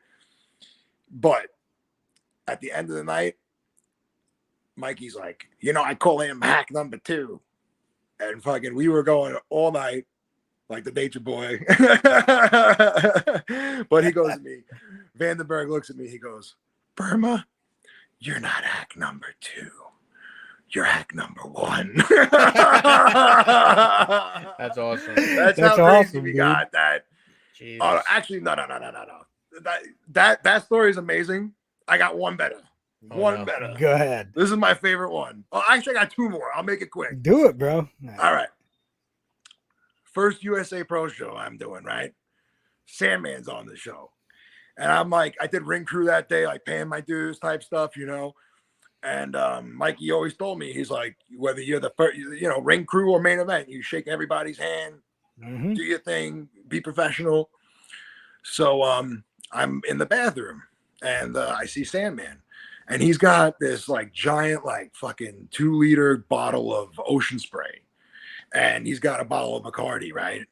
But at the end of the night, Mikey's like, I call him hack number 2. And fucking, we were going all night like the nature boy. But he goes to me, Vandenberg looks at me, he goes, Burma, you're not hack number 2. You're hack number 1. That's awesome. That's how crazy awesome, we dude. got that. Jesus. Actually, no. That story is amazing. I got one better. Better. Go ahead. This is my favorite one. Oh, actually, I got 2 more. I'll make it quick. Do it, bro. All right. First USA Pro show I'm doing, right? Sandman's on the show. And I'm like, I did ring crew that day, like paying my dues type stuff, And Mikey always told me, he's like, whether you're the first, ring crew or main event, you shake everybody's hand, do your thing, be professional. So I'm in the bathroom and I see Sandman. And he's got this like giant, like fucking 2-liter bottle of ocean spray. And he's got a bottle of Bacardi, right?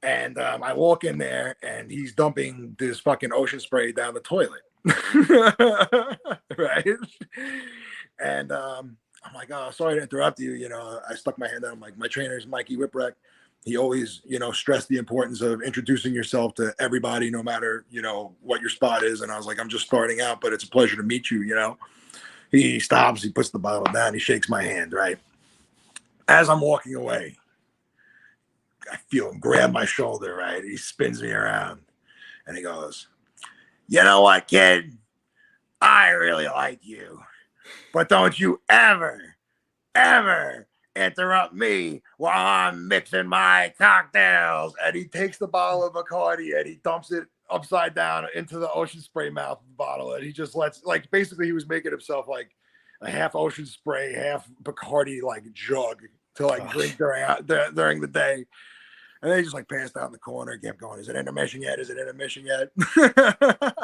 And I walk in there and he's dumping this fucking ocean spray down the toilet. Right? And I'm like, oh, sorry to interrupt you. I stuck my hand out. I'm like, my trainer's Mikey Whipwreck. He always, stressed the importance of introducing yourself to everybody, no matter, what your spot is. And I was like, I'm just starting out, but it's a pleasure to meet you, He stops, he puts the bottle down, he shakes my hand, right? As I'm walking away, I feel him grab my shoulder, right? He spins me around and he goes, you know what, kid? I really like you, but don't you ever interrupt me while I'm mixing my cocktails. And he takes the bottle of Bacardi and he dumps it upside down into the ocean spray mouth bottle. And he just lets, like, basically he was making himself like a half ocean spray, half Bacardi, like jug to like drink during the day. And then he just like passed out in the corner, kept going, is it intermission yet?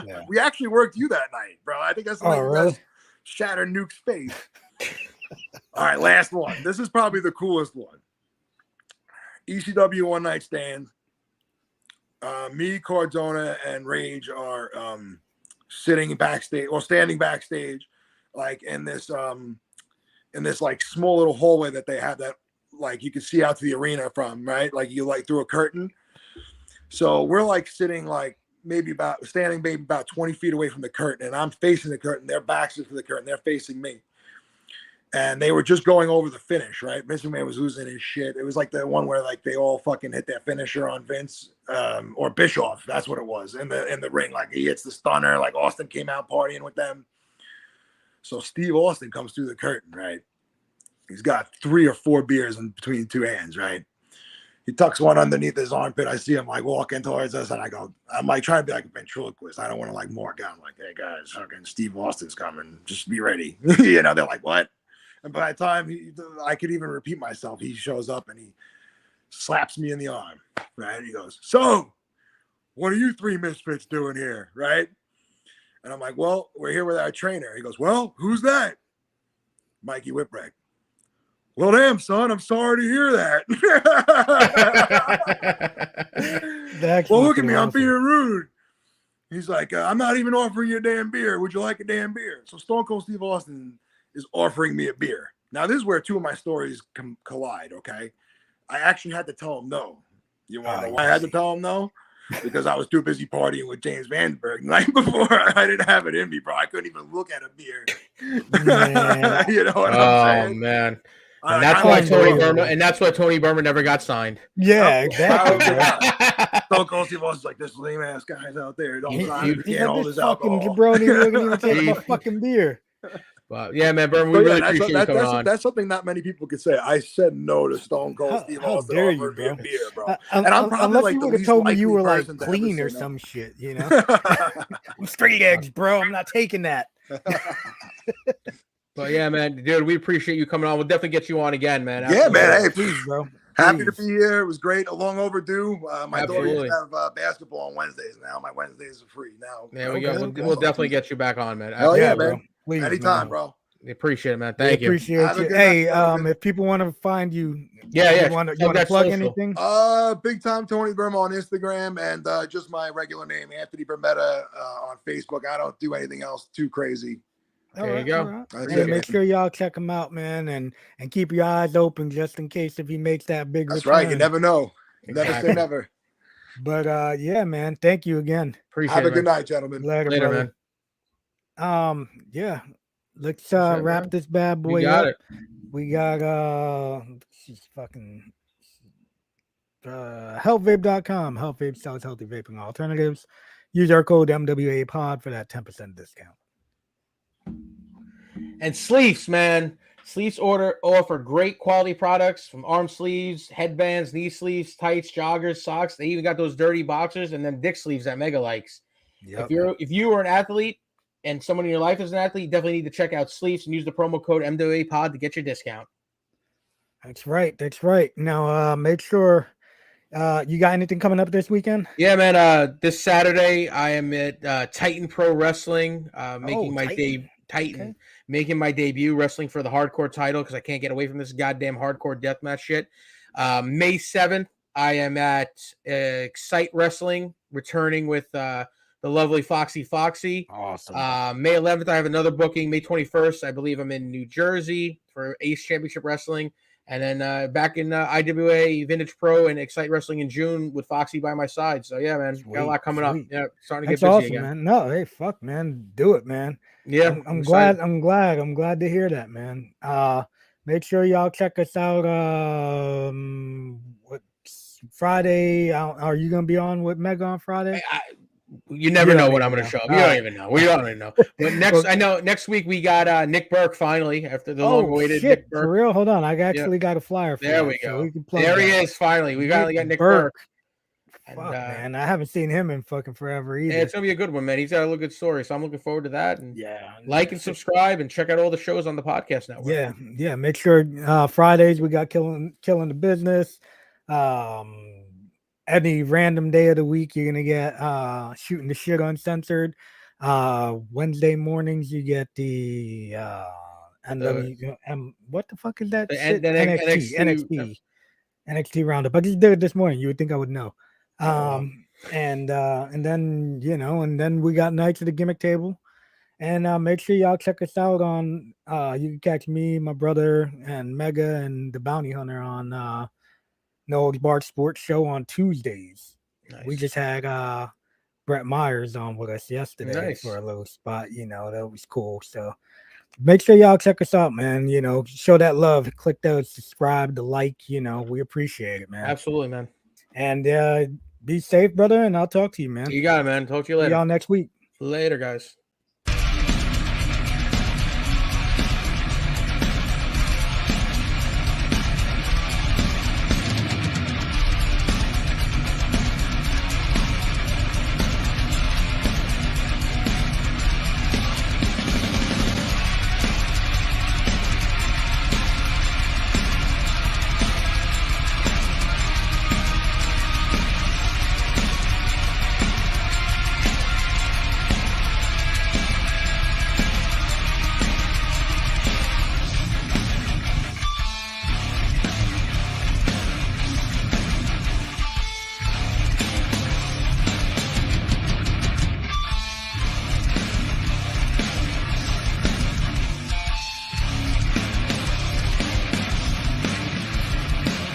Yeah. We actually worked you that night, bro. I think that's the night that shattered Nuke's face. All right, last one. This is probably the coolest one. ECW one night stand. Me, Cardona, and Rage are standing backstage, like in this like small little hallway that they have that like you can see out to the arena from, right? Like you like through a curtain. So we're like sitting like standing maybe about 20 feet away from the curtain, and I'm facing the curtain. Their backs are to the curtain. They're facing me. And they were just going over the finish, right? Vince McMahon was losing his shit. It was like the one where like they all fucking hit that finisher on Vince or Bischoff. That's what it was in the ring. Like he hits the stunner. Like Austin came out partying with them. So Steve Austin comes through the curtain, right? He's got 3 or 4 beers in between 2 hands, right? He tucks one underneath his armpit. I see him like walking towards us, and I'm like trying to be like a ventriloquist. I don't want to like mark out. I'm like, hey guys, fucking Steve Austin's coming. Just be ready. You know, they're like, what? And by the time I could even repeat myself, he shows up and he slaps me in the arm. Right? He goes, so what are you three misfits doing here? Right? And I'm like, well, we're here with our trainer. He goes, well, who's that? Mikey Whipwreck. Well, damn, son, I'm sorry to hear that. Well, look at me. I'm being rude. He's like, I'm not even offering you a damn beer. Would you like a damn beer? So Stone Cold Steve Austin is offering me a beer. Now, this is where two of my stories collide, okay? I actually had to tell him no. You want to know why I had to tell him no? Because I was too busy partying with James Vandenberg the night before. I didn't have it in me, bro. I couldn't even look at a beer. You know what I'm saying? Oh, man. And that's why Tony Burma never got signed. Yeah, exactly. Stone Cold Steve Austin's like, this lame ass guys out there don't sign. He's like, this fucking jabroni wouldn't even take my fucking beer. But yeah, man, Burma, we really appreciate you coming on. That's something not many people could say. I said no to Stone Cold Steve Austin offering me a beer, bro. And I'm probably unless like you the would have least told me you likely were like person to clean ever or say no. some shit, you know? I'm straight eggs, bro. I'm not taking that. But yeah, man, dude, we appreciate you coming on. We'll definitely get you on again, man. Yeah, man. Hey, please, bro. Happy to be here. It was great. Long overdue. My daughter Absolutely. used to have basketball on Wednesdays now. My Wednesdays are free now. There we go. We'll definitely get you back on, man. Hell yeah, bro. man. Please, Anytime, man. bro. We appreciate it, man. Thank you. Appreciate Have a you. good Hey, night, if people want to find you, Yeah, you yeah. want to Plug that plug social. anything? Big time Tony Burma on Instagram and just my regular name, Anthony Burmetta, on Facebook. I don't do anything else too crazy. There you go. Right. That's Hey, it, make man. sure y'all check him out, man, and keep your eyes open just in case if he makes that big That's return. right. You never know. Never Exactly. say never. But yeah, man, thank you again. Appreciate Have it, a good man. night, gentlemen. Later, Later, brother. man. Yeah. Let's That's it, wrap man. this bad boy We got up. it. We got she's fucking healthvape.com. Health Vape sells healthy vaping alternatives. Use our code MWA pod for that 10% discount. And sleeves, man. Sleeves offer great quality products from arm sleeves, headbands, knee sleeves, tights, joggers, socks. They even got those dirty boxers and then dick sleeves that Mega likes. Yep. If you are an athlete and someone in your life is an athlete, you definitely need to check out Sleeves and use the promo code MWA pod to get your discount. That's right. That's right. Now make sure you got anything coming up this weekend? Yeah, man. This Saturday I am at Titan Pro Wrestling, making my Okay. making my debut wrestling for the hardcore title because I can't get away from this goddamn hardcore deathmatch shit. May 7th, I am at Excite Wrestling, returning with the lovely Foxy. Awesome. May 11th, I have another booking. May 21st, I believe I'm in New Jersey for Ace Championship Wrestling. And then back in IWA Vintage Pro and Excite Wrestling in June with Foxy by my side. So yeah, man, got a lot coming up. Yeah, starting to That's get busy awesome, again. man. No, hey, fuck, man, do it, man. Yeah, I'm glad. I'm glad to hear that, man. Make sure y'all check us out. What Friday? Are you gonna be on with Mega on Friday? You never know when I'm going to show up. You don't even know. We don't even know. But next week we got Nick Burke finally after the long-awaited Nick Burke. For real? Hold on, I actually got a flyer for There that, we go. so we can plug there he that. is finally. We finally got Nick Burke. Fuck, man, I haven't seen him in fucking forever either. Yeah, it's gonna be a good one, man. He's got a little good story, so I'm looking forward to that. And yeah, like and subscribe and check out all the shows on the podcast network. Yeah. Make sure Fridays we got killing the business. Any random day of the week you're gonna get shooting the shit uncensored. Wednesday mornings you get the what the fuck is that shit? NXT roundup. I just did it this morning. You would think I would know. And then we got Nights of the Gimmick Table. And make sure y'all check us out on you can catch me, my brother, and Mega and the Bounty Hunter on Noel's Bar Sports Show on Tuesdays. Nice. We just had Brett Myers on with us yesterday for a little spot. That was cool. So make sure y'all check us out, man. Show that love. Click that subscribe, the like. We appreciate it, man. Absolutely, man. And be safe, brother. And I'll talk to you, man. You got it, man. Talk to you later. See y'all next week. Later, guys.